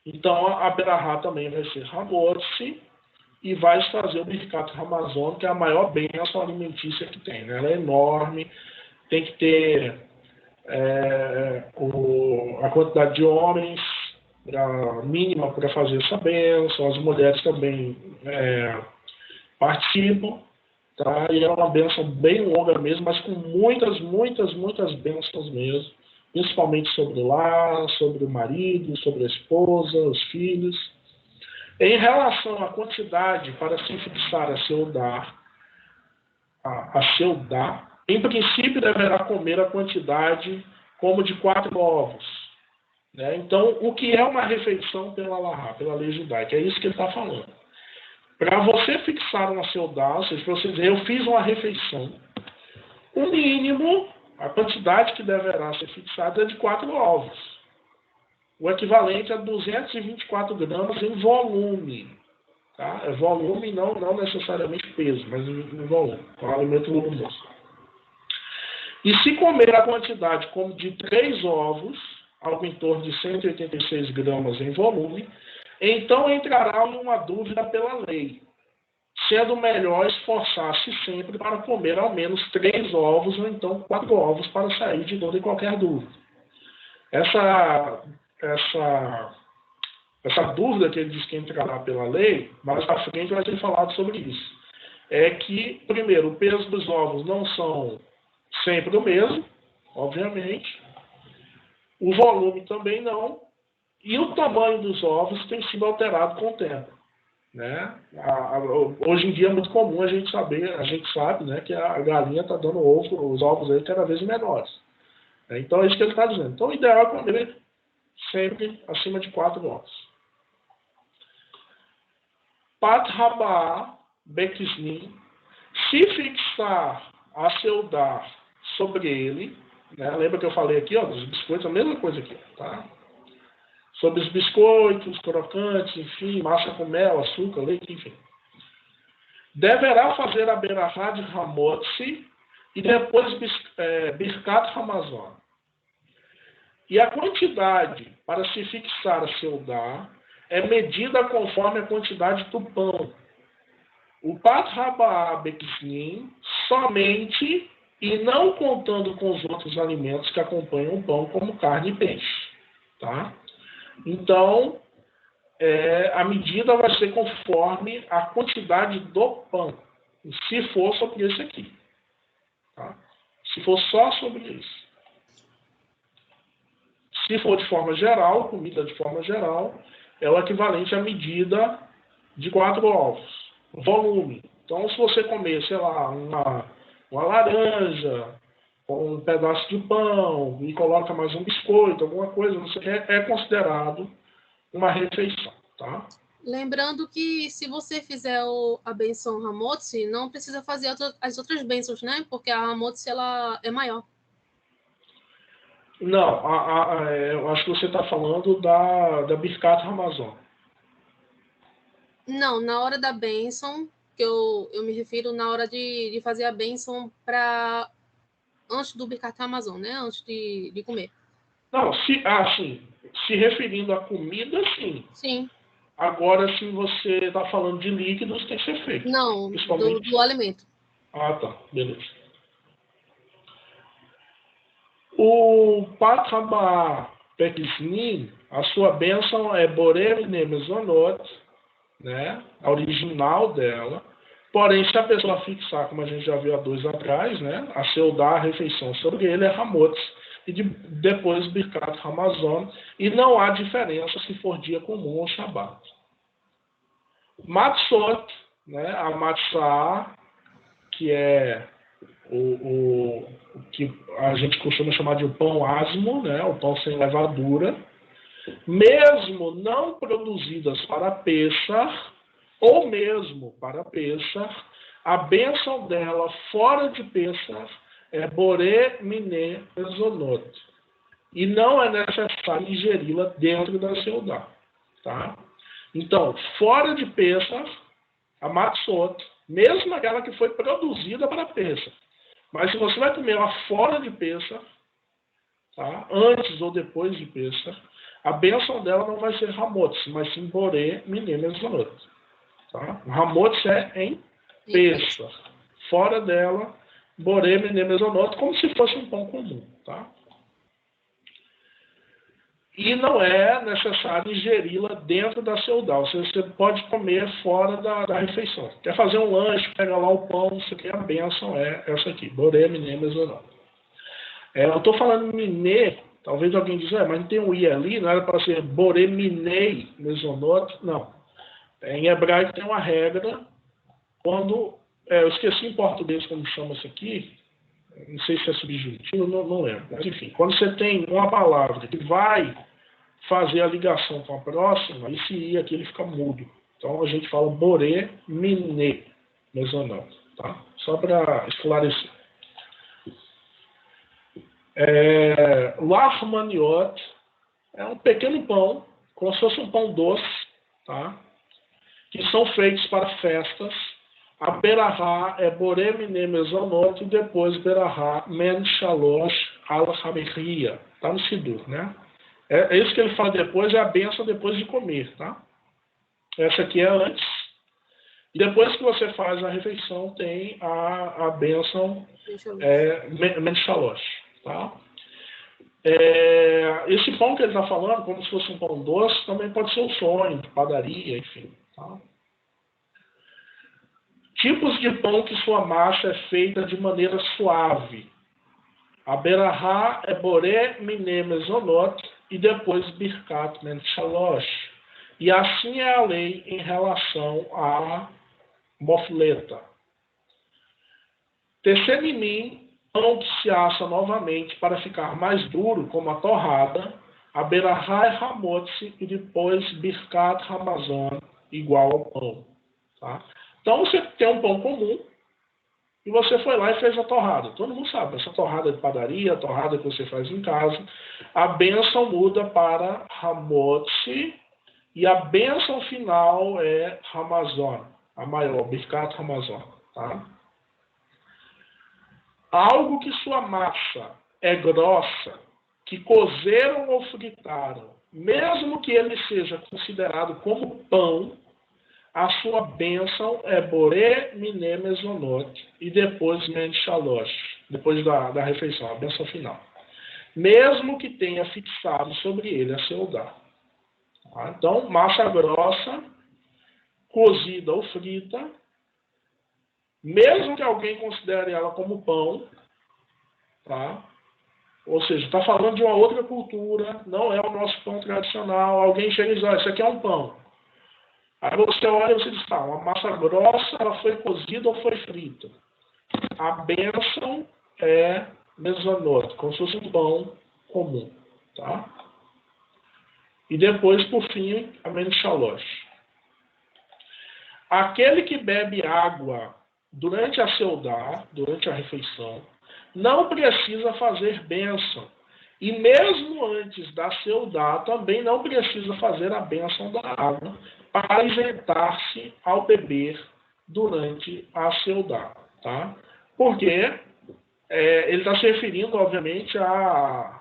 então a Berahá também vai ser Hamotzi e vai fazer o Birkat Hamazon, que é a maior bênção alimentícia que tem. Né? Ela é enorme, tem que ter a quantidade de homens mínima para fazer essa bênção, as mulheres também participam, tá? E é uma bênção bem longa mesmo, mas com muitas bênçãos mesmo, principalmente sobre o lar, sobre o marido, sobre a esposa, os filhos. Em relação à quantidade para se fixar a seudá, em princípio deverá comer a quantidade como de 4 ovos. Né? Então, o que é uma refeição pela Alahá, pela lei judaica? É isso que ele está falando. Para você fixar uma seudá, ou seja, para você dizer, eu fiz uma refeição, o mínimo, a quantidade que deverá ser fixada é de 4 ovos. O equivalente a 224 gramas em volume. Tá? É volume, não necessariamente peso, mas em volume. É um alimento volumoso. E se comer a quantidade como de 3 ovos, algo em torno de 186 gramas em volume, então entrará em uma dúvida pela lei, sendo melhor esforçar-se sempre para comer ao menos 3 ovos ou então 4 ovos para sair de toda e qualquer dúvida. Essa dúvida que ele diz que entrará pela lei, mais à frente vai ser falado sobre isso. É que, primeiro, o peso dos ovos não são sempre o mesmo, obviamente. O volume também não. E o tamanho dos ovos tem sido alterado com o tempo. Né? Hoje em dia é muito comum a gente sabe, né, que a galinha está dando os ovos aí cada vez menores. Então é isso que ele está dizendo. Então o ideal é comer sempre acima de 4 ovos. Pat Rabá Bekisnin, se fixar a seudá sobre ele, né? Lembra que eu falei aqui, dos biscoitos, a mesma coisa aqui, tá? Sobre os biscoitos, crocantes, enfim, massa com mel, açúcar, leite, enfim. Deverá fazer a Berahá de Hamotzi e depois Birkat Hamazon. E a quantidade para se fixar a seudá é medida conforme a quantidade do pão. O Pat Rabá Bekisnin somente e não contando com os outros alimentos que acompanham o pão, como carne e peixe. Tá? Então, a medida vai ser conforme a quantidade do pão. se for sobre esse aqui. Tá? Se for só sobre isso. Se for de forma geral, comida de forma geral, é o equivalente à medida de 4 ovos. Volume. Então, se você comer, sei lá, uma laranja, com um pedaço de pão, e coloca mais um biscoito, alguma coisa, não sei o que, é considerado uma refeição. Tá? Lembrando que se você fizer a benção Hamotzi, não precisa fazer as outras bênçãos, né? Porque a Hamotzi, ela é maior. Não, eu acho que você está falando da Birkat Hamazon. Não, na hora da bênção, que eu me refiro na hora de fazer a bênção para antes do Birkat Hamazon, né? Antes de comer. Não, sim. Se referindo à comida, sim. Sim. Agora, se você está falando de líquidos, tem que ser feito. Não, Principalmente... do alimento. Ah, tá. Beleza. O Patraba Pekisnin, a sua bênção é Borem Nemezonot, né? A original dela. Porém, se a pessoa fixar, como a gente já viu há 2 atrás, né? A seudar a refeição sobre ele é Hamotz. E depois Birkat Hamazon. E não há diferença se for dia comum ou Shabat. Matzot, né? A matzah, que é o que a gente costuma chamar de pão asmo, né? O pão sem levadura, mesmo não produzidas para Pessah, ou mesmo para Pessah, a bênção dela fora de Pessah é Boré Miné Ezonot. E não é necessário ingeri-la dentro da seudá. Tá? Então, fora de Pessah, a matzot, mesmo aquela que foi produzida para Pessah, mas se você vai comer ela fora de Pessah, tá? Antes ou depois de Pessah, a bênção dela não vai ser Hamotz, mas sim Boré Miné Ezonot. Tá? Hamotz é em Pessah. Fora dela, Boré Miné Ezonot, como se fosse um pão comum. Tá? E não é necessário ingeri-la dentro da seudá. Você pode comer fora da refeição. Quer fazer um lanche, pega lá o pão, isso aqui, a bênção é essa aqui. Boré Miné Ezonot. Eu estou falando Miné, talvez alguém diga, mas não tem um I ali, não era para ser Boré Miné Ezonot? Não. Em hebraico tem uma regra, quando, eu esqueci em português como chama isso aqui, não sei se é subjuntivo, não lembro. Mas enfim, quando você tem uma palavra que vai fazer a ligação com a próxima, esse I aqui ele fica mudo. Então a gente fala Boré Miné Ezonot, tá? Só para esclarecer. Lachmaniot é um pequeno pão, como se fosse um pão doce, tá? Que são feitos para festas. A Berahá é Boré Miné Ezonot e depois Berahá Men Shalosh Al Hamechia. Está no Sidur, né? É isso que ele fala depois, é a bênção depois de comer, tá? Essa aqui é antes. E depois que você faz a refeição, tem a bênção Men Shalosh, tá? Esse pão que ele está falando, como se fosse um pão doce, também pode ser um sonho, de padaria, enfim. Tá? Tipos de pão que sua massa é feita de maneira suave. A Berahá é Boré Miné Ezonot e depois Birkat Men Shalosh. E assim é a lei em relação à mofleta. Tesseminim, pão que se assa novamente para ficar mais duro, como a torrada. A Berahá é Hamotzi e depois Birkat Hamazon, igual ao pão. Tá? Então você tem um pão comum e você foi lá e fez a torrada. Todo mundo sabe, essa torrada de padaria, a torrada que você faz em casa. A bênção muda para Hamotzi e a bênção final é Hamazon, a maior, Birkat Hamazon. Tá? Algo que sua massa é grossa, que cozeram ou fritaram, mesmo que ele seja considerado como pão, a sua bênção é Boré Miné Ezonot e depois Men Shalosh, depois da refeição, a bênção final. Mesmo que tenha fixado sobre ele a seudá. Tá? Então, massa grossa, cozida ou frita, mesmo que alguém considere ela como pão, tá? Ou seja, está falando de uma outra cultura, não é o nosso pão tradicional. Alguém chega e diz, isso aqui é um pão. Aí você olha e você diz, tá, uma massa grossa, ela foi cozida ou foi frita? A bênção é mesanot, como se fosse um pão comum, tá? E depois, por fim, a menshalosh. Aquele que bebe água durante a seudá, durante a refeição, não precisa fazer bênção. E mesmo antes da seudá, também não precisa fazer a bênção da água para isentar-se ao beber durante a seudá, tá? Porque ele está se referindo, obviamente, à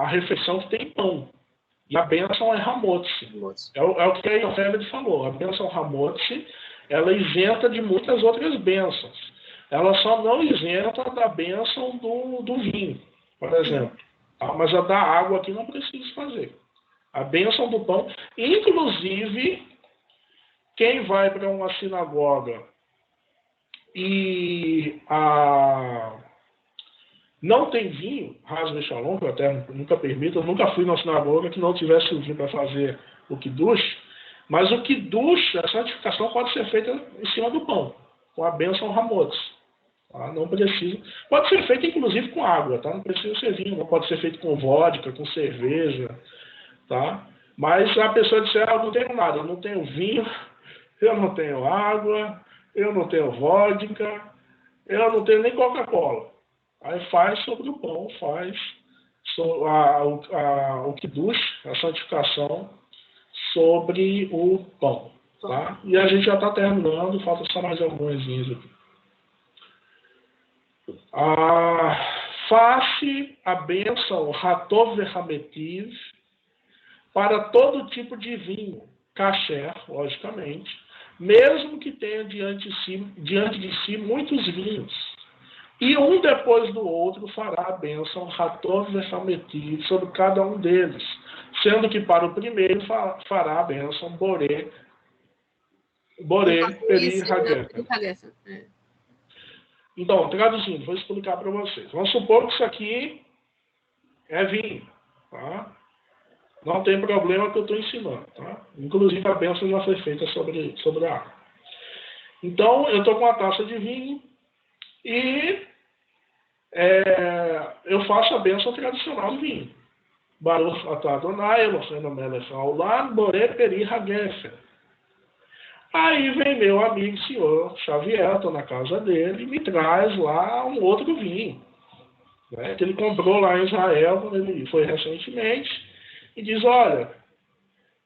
refeição que tem pão. E a bênção é Hamotzi. É o que a Yocheved falou. A bênção Hamotzi, ela isenta de muitas outras bênçãos. Ela só não isenta da bênção do vinho, por exemplo. Tá? Mas a da água aqui não precisa fazer. A bênção do pão, inclusive, quem vai para uma sinagoga e não tem vinho, Hasbe Shalom, que eu até nunca permito, eu nunca fui numa sinagoga que não tivesse o vinho para fazer o Kiddush, mas o Kiddush, a santificação pode ser feita em cima do pão, com a bênção Hamotz. Tá? Não precisa. Pode ser feito, inclusive, com água, tá? Não precisa ser vinho, não pode ser feito com vodka, com cerveja, tá? Mas a pessoa diz, eu não tenho nada, eu não tenho vinho, eu não tenho água, eu não tenho vodka, eu não tenho nem Coca-Cola. Aí faz sobre o pão, faz o Kiddush, a santificação, sobre o pão. Tá? E a gente já está terminando, falta só mais algumas aqui. Faça a bênção Hatov Vehametiv para todo tipo de vinho, kasher, logicamente, mesmo que tenha diante de si muitos vinhos. E um depois do outro fará a bênção Hatov Vehametiv sobre cada um deles, sendo que para o primeiro fará a bênção Boré Peri Hagefen. Então, traduzindo, vou explicar para vocês. Vamos supor que isso aqui é vinho, tá? Não tem problema que eu estou ensinando, tá? Inclusive a bênção já foi feita sobre a água. Então, eu estou com uma taça de vinho e eu faço a bênção tradicional do vinho. Baruch atah Adonai Eloheinu melech haolam borei peri hagefen. Aí vem meu amigo senhor Xavier, estou na casa dele, e me traz lá um outro vinho, né, que ele comprou lá em Israel, quando ele foi recentemente, e diz, olha,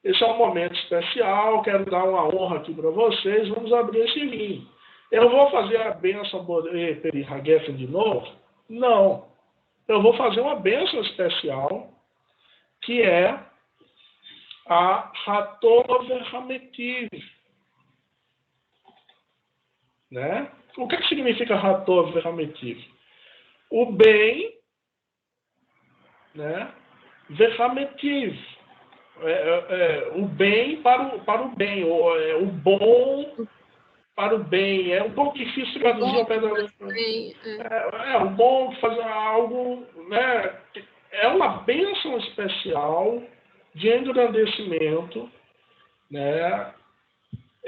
esse é um momento especial, quero dar uma honra aqui para vocês, vamos abrir esse vinho. Eu vou fazer a bênção Peri Hagefen de novo? Não. Eu vou fazer uma bênção especial, que é a Hatov Hametiv. Né? O que significa Hatov Vehametiv? O bem, né? Vehametiv. O bem para o bem, o bom para o bem. É um pouco difícil traduzir o bom fazer algo, né? É uma bênção especial de engrandecimento, né?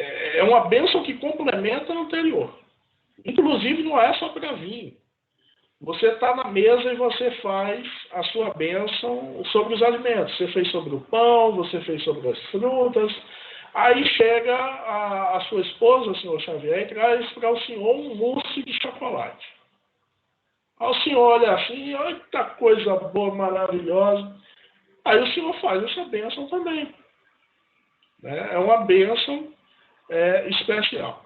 É uma bênção que complementa a anterior. Inclusive, não é só para vinho. Você está na mesa e você faz a sua bênção sobre os alimentos. Você fez sobre o pão, você fez sobre as frutas. Aí chega a sua esposa, o senhor Xavier, e traz para o senhor um mousse de chocolate. Aí o senhor olha assim, olha que coisa boa, maravilhosa. Aí o senhor faz essa bênção também. É uma bênção especial.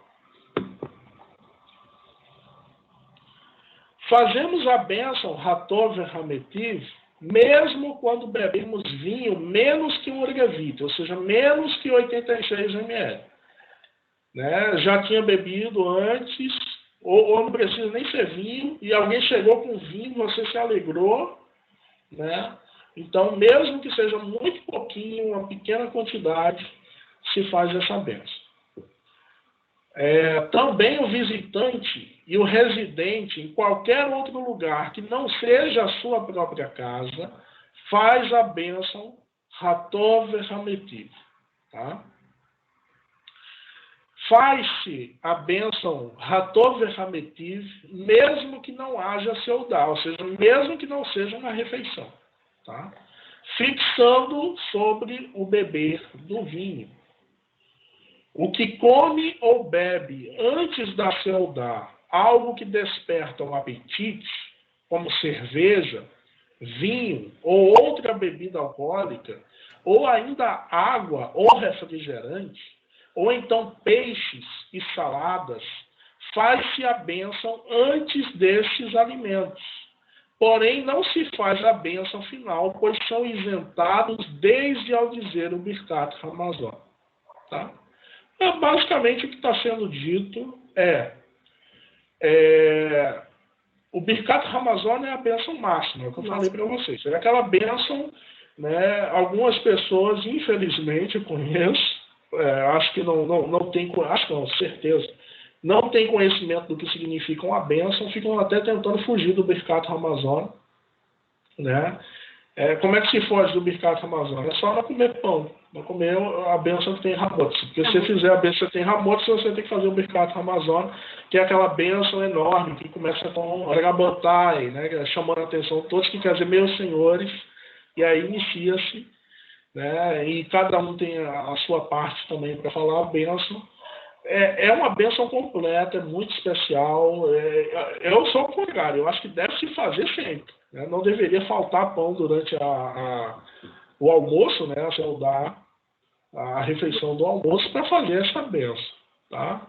Fazemos a bênção Hatov Hametiv mesmo quando bebemos vinho menos que um orgavite, ou seja, menos que 86 ml. Né? Já tinha bebido antes, ou não precisa nem ser vinho, e alguém chegou com vinho, você se alegrou, né? Então, mesmo que seja muito pouquinho, uma pequena quantidade, se faz essa bênção. Também o visitante e o residente em qualquer outro lugar que não seja a sua própria casa faz a bênção Hatov Hametiv. Tá? Faz-se a bênção Hatov Hametiv mesmo que não haja seudá, ou seja, mesmo que não seja uma refeição. Tá? Fixando sobre o beber do vinho. O que come ou bebe antes da seudá algo que desperta um apetite, como cerveja, vinho ou outra bebida alcoólica, ou ainda água ou refrigerante, ou então peixes e saladas, faz-se a bênção antes desses alimentos. Porém, não se faz a bênção final, pois são isentados desde ao dizer o Birkat Hamazon. Tá? Basicamente, o que está sendo dito o Birkat Hamazon é a bênção máxima, que eu falei para vocês. É aquela bênção, né, algumas pessoas, infelizmente, eu conheço, acho que não tem, acho não, certeza, não tem conhecimento do que significa uma bênção, ficam até tentando fugir do Birkat Hamazon, né? Como é que se foge do Birkat Hamazon? É só não comer pão, não comer a bênção que tem Ramotz. Porque se você fizer a bênção que tem Ramotz, você tem que fazer o Birkat Hamazon, que é aquela bênção enorme, que começa com Regabotai, né? Chamando a atenção de todos, que quer dizer, meus senhores, e aí inicia-se, né? E cada um tem a sua parte também para falar a bênção. É uma bênção completa, é muito especial. Eu sou o contrário, eu acho que deve se fazer sempre. Né? Não deveria faltar pão durante o almoço, né? A refeição do almoço, para fazer essa bênção. Tá?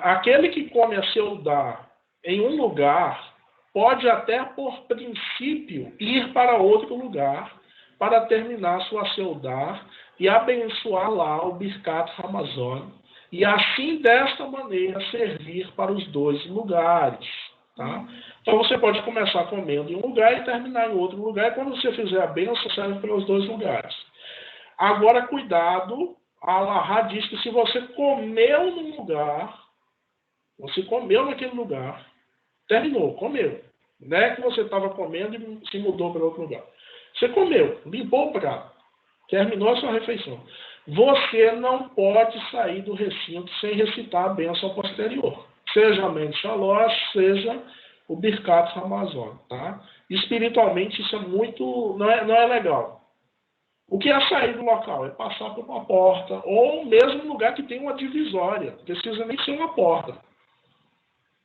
Aquele que come a seudá em um lugar pode até, por princípio, ir para outro lugar para terminar sua seudá e abençoar lá o Birkat Hamazon, e assim, desta maneira, servir para os dois lugares. Tá? Então, você pode começar comendo em um lugar e terminar em outro lugar, e quando você fizer a bênção, serve para os dois lugares. Agora, cuidado, a Alahá diz que se você comeu num lugar, você comeu naquele lugar, terminou, comeu. Não é que você estava comendo e se mudou para outro lugar. Você comeu, limpou o prato, terminou a sua refeição. Você não pode sair do recinto sem recitar a bênção posterior. Seja a Men Shalosh, seja o Birkat Hamazon. Tá? Espiritualmente, isso é muito... Não é legal. O que é sair do local? É passar por uma porta, ou mesmo um lugar que tem uma divisória. Não precisa nem ser uma porta.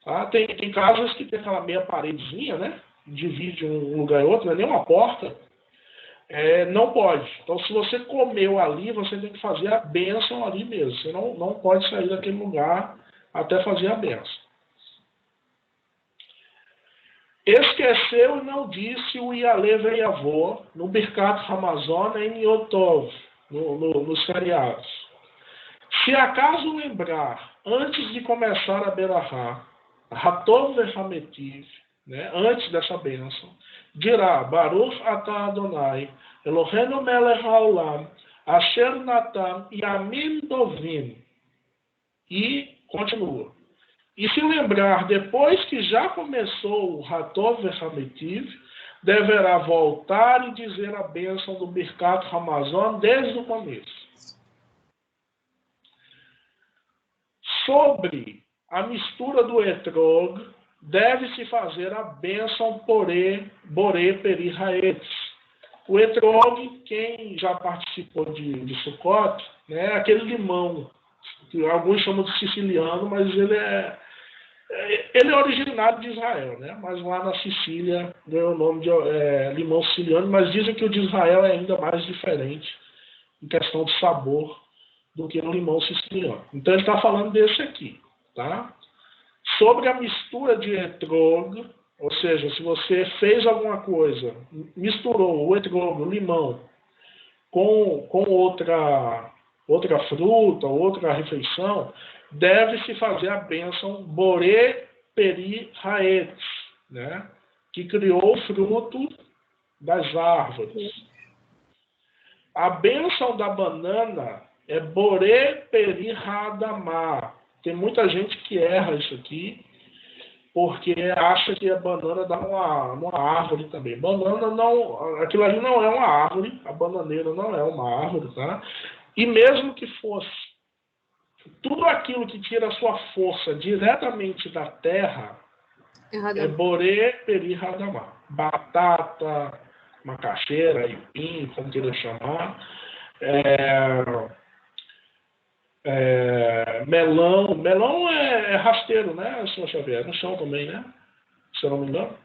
Tá? Tem casas que tem aquela meia paredezinha, né? Divide um lugar e outro, não é nem uma porta. Não pode. Então, se você comeu ali, você tem que fazer a bênção ali mesmo. Você não pode sair daquele lugar até fazer a bênção. Esqueceu e não disse o Yaleh Veyavô no Birkat Hamazon em Yotov, nos feriados. Se acaso lembrar, antes de começar a Berahá, Hatov Hametiv, né, antes dessa bênção, dirá, Baruch atah Adonai, Eloheinu melech haolam, asher natan yamim tovim. E continua. E se lembrar, depois que já começou o Hatov Hametiv, deverá voltar e dizer a bênção do Birkat Hamazon desde o começo. Sobre a mistura do etrog, deve-se fazer a bênção Boré Peri Haetz. O etrog, quem já participou de Sukkot, né, é aquele limão, que alguns chamam de siciliano, mas ele é originário de Israel, né? Mas lá na Sicília ganhou o nome de limão siciliano, mas dizem que o de Israel é ainda mais diferente em questão de sabor do que o limão siciliano. Então ele está falando desse aqui, tá? Sobre a mistura de etrog, ou seja, se você fez alguma coisa, misturou o etrog, o limão, com outra fruta, outra refeição, deve-se fazer a bênção Boré Peri Haetz, né? Que criou o fruto das árvores. A bênção da banana É Boré Peri Hadamá. Tem muita gente que erra isso aqui, porque acha que a banana dá uma árvore também. Banana não, aquilo ali não é uma árvore, a bananeira não é uma árvore, tá? E mesmo que fosse, tudo aquilo que tira a sua força diretamente da terra é Boré Peri Hadamá. Batata, macaxeira, aipim, como queira chamar, melão é rasteiro, né, senhor Xavier? No chão também, né? Se eu não me engano.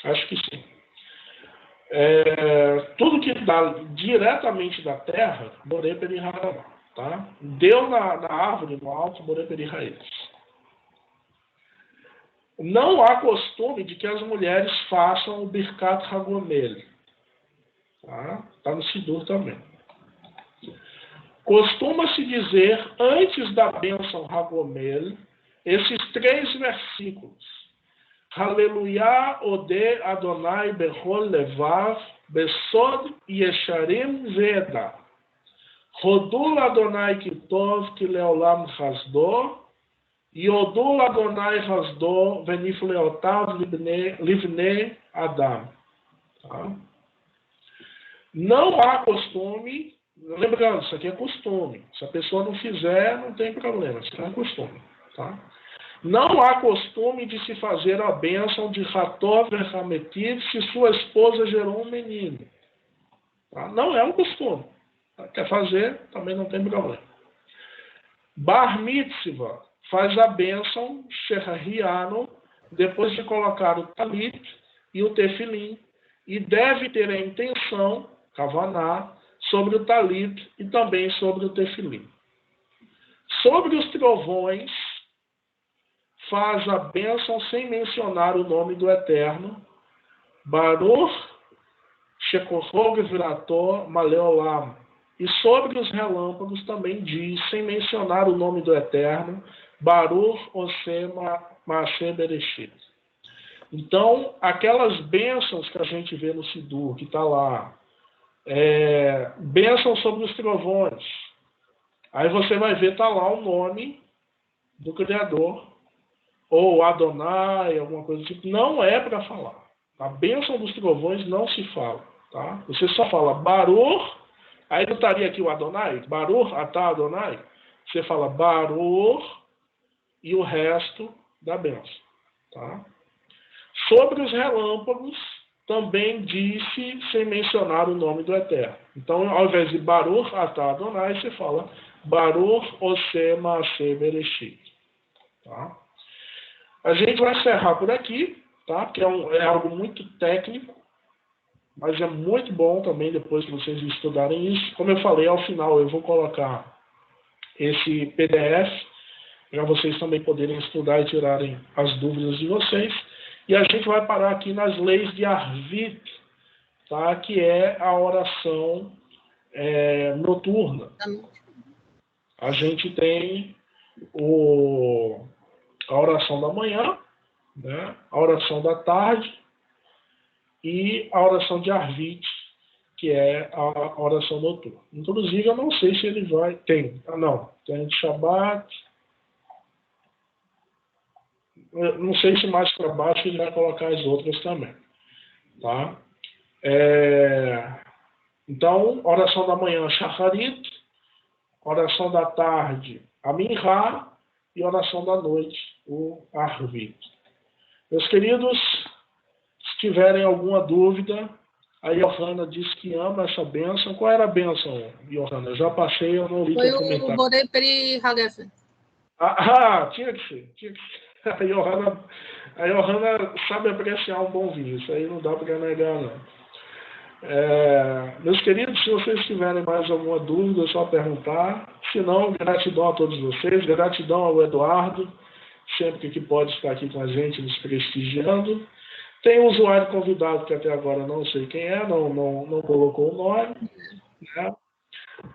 Acho que sim. Tudo que dá diretamente da terra, Boré Peri Hadamá, tá? Deu na árvore, no alto, Boré Peri Raedes. Não há costume de que as mulheres façam o Birkat Hagomel. Tá no Sidur também. Costuma-se dizer, antes da bênção Hagomel, esses 3 versículos. Hallelujah Ode Adonai Bechol Levav Besod Yesharim Veda. Rodul Adonai Kitov Kileolam Hasdo. Yodul Adonai Hasdo Venifleotav Livne Adam. Tá? Não há costume, lembrando, isso aqui é costume. Se a pessoa não fizer, não tem problema, isso é costume. Tá? Não há costume de se fazer a bênção de Hatov Hametiv se sua esposa gerou um menino. Tá? Não é um costume. Quer fazer, também não tem problema. Bar Mitzvah faz a bênção Sherahiano depois de colocar o talit e o tefilim e deve ter a intenção, kavaná, sobre o talit e também sobre o tefilim. Sobre os trovões, faz a bênção sem mencionar o nome do Eterno, Baruch Shekohog Virator Maleolam. E sobre os relâmpagos também diz, sem mencionar o nome do Eterno, Baruch Osema Maaseh Bereshit. Então, aquelas bênçãos que a gente vê no Sidur, que está lá, bênção sobre os trovões. Aí você vai ver, está lá o nome do Criador, ou Adonai, alguma coisa do tipo. Não é para falar. A bênção dos trovões não se fala. Tá? Você só fala Baruch, aí não estaria aqui o Adonai? Baruch Atah Adonai? Você fala Baruch e o resto da bênção. Tá? Sobre os relâmpagos, também disse sem mencionar o nome do Eterno. Então, ao invés de Baruch Atah Adonai, você fala Baruch Oseh Maaseh Bereshit. Tá? A gente vai encerrar por aqui, tá? Porque é algo muito técnico, mas é muito bom também depois que vocês estudarem isso. Como eu falei, ao final eu vou colocar esse PDF para vocês também poderem estudar e tirarem as dúvidas de vocês. E a gente vai parar aqui nas leis de Arvit, tá? Que é a oração noturna. A gente tem a oração da manhã, né? A oração da tarde e a oração de Arvit, que é a oração noturna. Inclusive, eu não sei se ele vai... Tem de Shabbat. Eu não sei se mais para baixo ele vai colocar as outras também. Tá? Então, oração da manhã, Shacharit, oração da tarde, a Minha, e oração da noite, o Arvit. Meus queridos, se tiverem alguma dúvida, a Johanna disse que ama essa bênção. Qual era a bênção, Johanna? Eu já passei, eu não li Foi o comentário. o Borei Peri Hagefen. Tinha que ser. A Johanna sabe apreciar um bom vinho, isso aí não dá para negar, não. Meus queridos, se vocês tiverem mais alguma dúvida, é só perguntar. Se não, gratidão a todos vocês, gratidão ao Eduardo, sempre que pode estar aqui com a gente, nos prestigiando. Tem um usuário convidado que até agora não sei quem é, não colocou o nome. Né?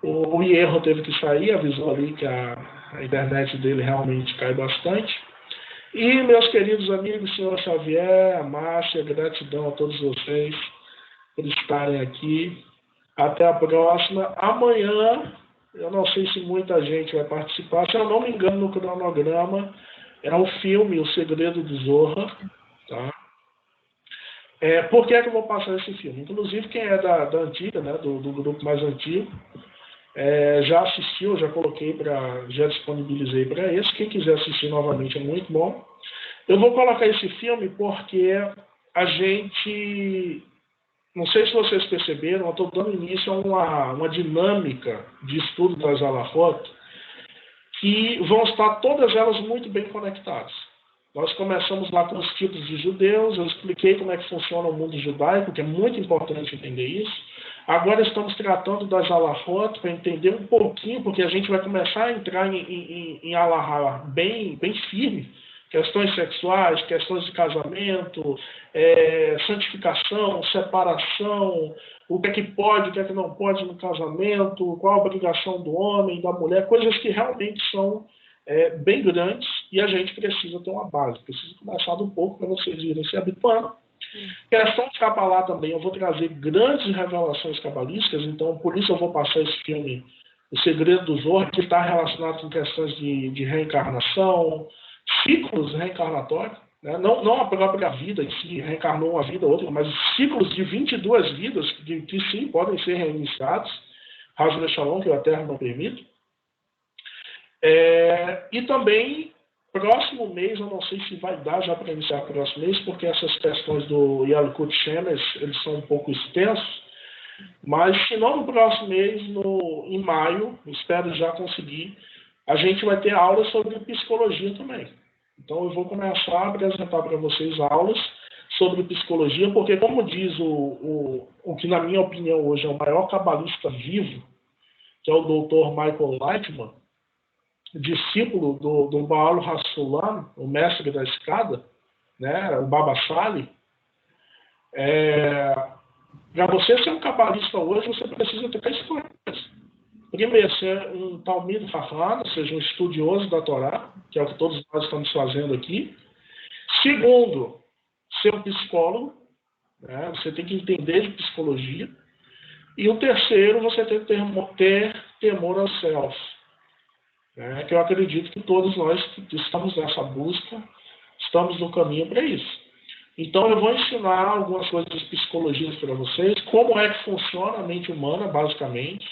O Hierro teve que sair, avisou ali que a internet dele realmente cai bastante. E, meus queridos amigos, senhor Xavier, a Márcia, gratidão a todos vocês por estarem aqui Até a próxima. Amanhã, eu não sei se muita gente vai participar. Se eu não me engano, no cronograma, é o filme O Segredo do Zorra. Tá? Por que é que eu vou passar esse filme? Inclusive, quem é da antiga, né, do grupo mais antigo, já assistiu, já disponibilizei para esse. Quem quiser assistir novamente é muito bom. Eu vou colocar esse filme porque a gente, não sei se vocês perceberam, eu estou dando início a uma dinâmica de estudo das Halachot, que vão estar todas elas muito bem conectadas. Nós começamos lá com os tipos de judeus, eu expliquei como é que funciona o mundo judaico, que é muito importante entender isso. Agora estamos tratando das Halachot para entender um pouquinho, porque a gente vai começar a entrar em Halachá bem firme, questões sexuais, questões de casamento, santificação, separação, o que é que pode, o que é que não pode no casamento, qual a obrigação do homem, da mulher, coisas que realmente são bem grandes e a gente precisa ter uma base, precisa começar de um pouco para vocês irem se habituando. Questão de Kabbalah também, eu vou trazer grandes revelações cabalísticas, então por isso eu vou passar esse filme O Segredo do Zorro, que está relacionado com questões de reencarnação, ciclos reencarnatórios, né? Não a própria vida em si, reencarnou uma vida ou outra, mas ciclos de 22 vidas que sim podem ser reiniciados, Hasbe Shalom, que a Terra não permite. E também, próximo mês, eu não sei se vai dar já para iniciar o próximo mês, porque essas questões do Yalkut Shemesh, eles são um pouco extensos, mas se não no próximo mês, em maio, espero já conseguir, a gente vai ter aulas sobre psicologia também. Então eu vou começar a apresentar para vocês aulas sobre psicologia, porque como diz o que na minha opinião hoje é o maior cabalista vivo, que é o Dr. Michael Lightman, discípulo do Baal Hassulam, o mestre da escada, né, o Baba Sali, para você ser um cabalista hoje, você precisa ter 3 coisas. Primeiro, ser um Talmid Chacham, ou seja, um estudioso da Torá, que é o que todos nós estamos fazendo aqui. Segundo, ser um psicólogo, né, você tem que entender de psicologia. E o terceiro, você tem que ter temor aos céus. Que eu acredito que todos nós que estamos nessa busca, estamos no caminho para isso. Então eu vou ensinar algumas coisas de psicologia para vocês, como é que funciona a mente humana, basicamente,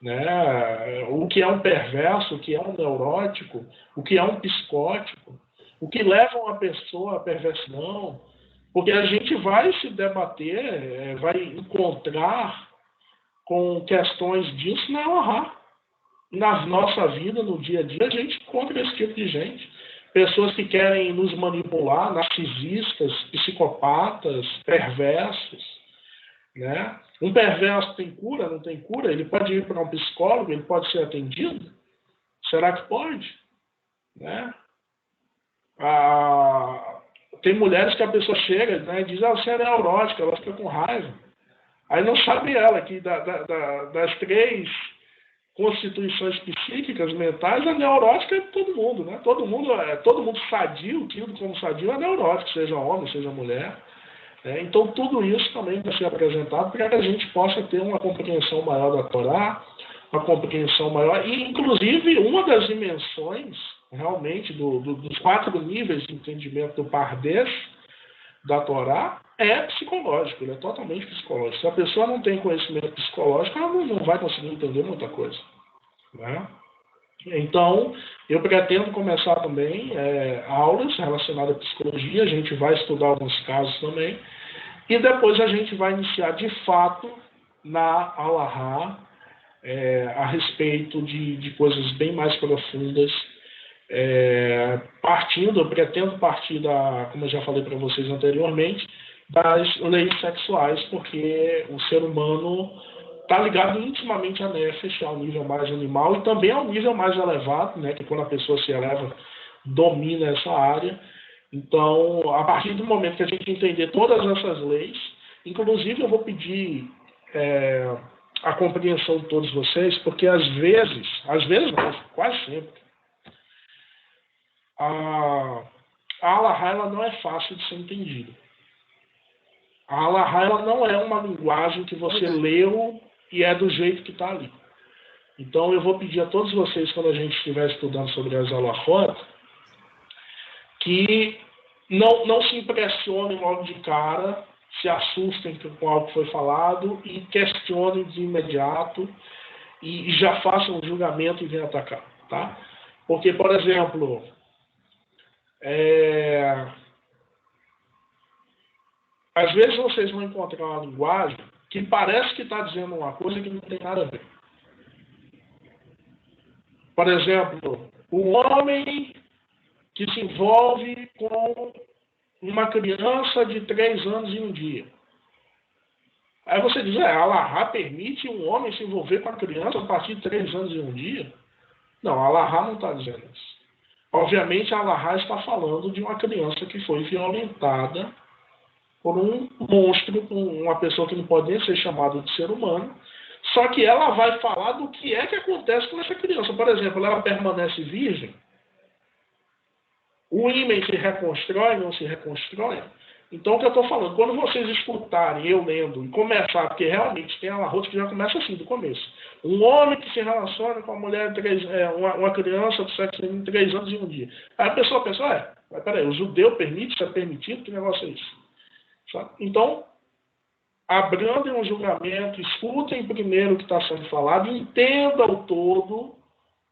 né? O que é um perverso, o que é um neurótico, o que é um psicótico, o que leva uma pessoa à perversão, porque a gente vai se debater, vai encontrar com questões disso na Allahá. Na nossa vida, no dia a dia, a gente encontra esse tipo de gente. Pessoas que querem nos manipular, narcisistas, psicopatas, perversos. Né? Um perverso tem cura, não tem cura? Ele pode ir para um psicólogo, ele pode ser atendido? Será que pode? Né? Tem mulheres que a pessoa chega, né, e diz, você é neurótica, ela fica com raiva. Aí não sabe ela que das 3 constituições psíquicas, mentais, a neurótica é de todo mundo, né? Todo mundo sadio, tido como sadio, é neurótico, seja homem, seja mulher. Então, tudo isso também vai ser apresentado para que a gente possa ter uma compreensão maior da Torá, uma compreensão maior, e, inclusive, uma das dimensões, realmente, dos 4 níveis de entendimento do Pardes, da Torá, é psicológico, ele é totalmente psicológico. Se a pessoa não tem conhecimento psicológico, ela não vai conseguir entender muita coisa. Né? Então, eu pretendo começar também aulas relacionadas à psicologia, a gente vai estudar alguns casos também, e depois a gente vai iniciar de fato na Allahá a respeito de coisas bem mais profundas, eu pretendo partir como eu já falei para vocês anteriormente, das leis sexuais, porque o ser humano está ligado intimamente à nefesh, ao nível mais animal, e também ao nível mais elevado, né, que quando a pessoa se eleva, domina essa área. Então, a partir do momento que a gente entender todas essas leis, inclusive eu vou pedir a compreensão de todos vocês, porque às vezes não, quase sempre, a Allahá ela não é fácil de ser entendida. A Allahá ela não é uma linguagem que você leu e é do jeito que está ali. Então, eu vou pedir a todos vocês, quando a gente estiver estudando sobre as halachot, que não se impressionem logo de cara, se assustem com algo que foi falado e questionem de imediato e já façam um julgamento e venham atacar, tá? Porque, por exemplo, às vezes vocês vão encontrar uma linguagem que parece que está dizendo uma coisa que não tem nada a ver. Por exemplo, o homem que se envolve com uma criança de 3 anos em um dia. Aí você diz, a Alahá permite um homem se envolver com a criança a partir de 3 anos em um dia? Não, a Alahá não está dizendo isso. Obviamente, a Alahá está falando de uma criança que foi violentada por um monstro, por uma pessoa que não pode nem ser chamada de ser humano, só que ela vai falar do que é que acontece com essa criança. Por exemplo, ela permanece virgem, o ímen se reconstrói, não se reconstrói. Então, o que eu estou falando, quando vocês escutarem eu lendo e começar, porque realmente tem alahot que já começa assim, do começo. Um homem que se relaciona com uma mulher, uma criança do sexo feminino 3 anos em um dia. Aí a pessoa pensa, mas peraí, o judeu permite, isso é permitido? Que negócio é isso? Sabe? Então, abrandem um julgamento, escutem primeiro o que está sendo falado, entendam o todo,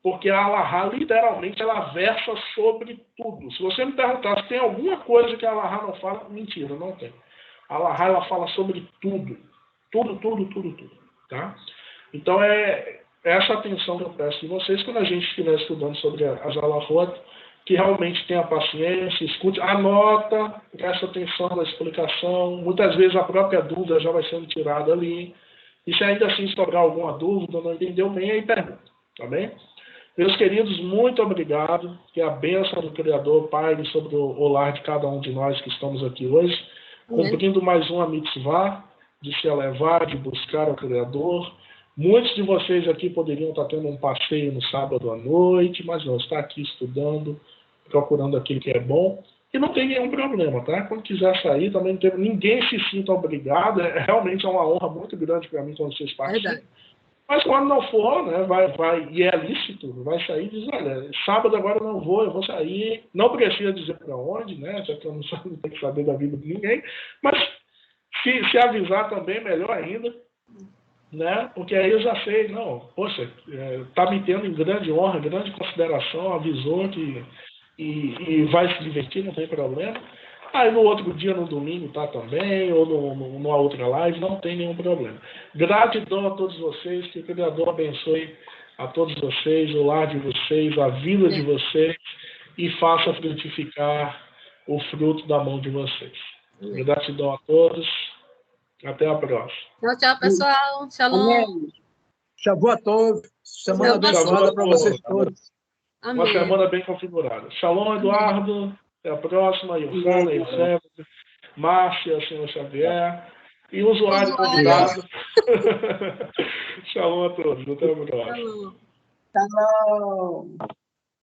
porque a Alahá, literalmente, ela versa sobre tudo. Se você me perguntar se tem alguma coisa que a Alahá não fala, mentira, não tem. A Alahá, ela fala sobre tudo. Tudo, tudo, tudo, tudo. Tá? Então, é essa atenção que eu peço de vocês quando a gente estiver estudando sobre as Alahot, que realmente tenha paciência, escute, anota, presta atenção na explicação. Muitas vezes a própria dúvida já vai sendo tirada ali. E se ainda assim sobrar alguma dúvida, não entendeu bem, aí pergunta. Tá bem? Meus queridos, muito obrigado. Que a bênção do Criador paire sobre o lar de cada um de nós que estamos aqui hoje, cumprindo mais uma mitzvah de se elevar, de buscar o Criador. Muitos de vocês aqui poderiam estar tendo um passeio no sábado à noite, mas não, está aqui estudando, procurando aquilo que é bom. E não tem nenhum problema, tá? Quando quiser sair, também não tem, ninguém se sinta obrigado. Realmente é uma honra muito grande para mim quando vocês participam. Mas quando não for, né, e é lícito, vai sair e diz, olha, sábado agora eu não vou, eu vou sair. Não precisa dizer para onde, né? Já que eu não tenho que saber da vida de ninguém. Mas se avisar também, melhor ainda. Né? Porque aí eu já sei, não, poxa, tá me tendo em grande honra, grande consideração, avisou que e vai se divertir, não tem problema. Aí no outro dia, no domingo, tá também, ou numa outra live, não tem nenhum problema. Gratidão a todos vocês, que o Criador abençoe a todos vocês, o lar de vocês, a vida de vocês, e faça frutificar o fruto da mão de vocês. Gratidão a todos. Até a próxima. Tchau, tchau, pessoal. Shalom. Shavuot Tov. Semana abençoada para vocês todos. Amém. Uma semana bem configurada. Shalom, Eduardo. Até a próxima. Ilhana, Ilsef, Márcia, senhor Xavier. E o usuário convidado. Shalom a todos. Até a próxima. Shalom.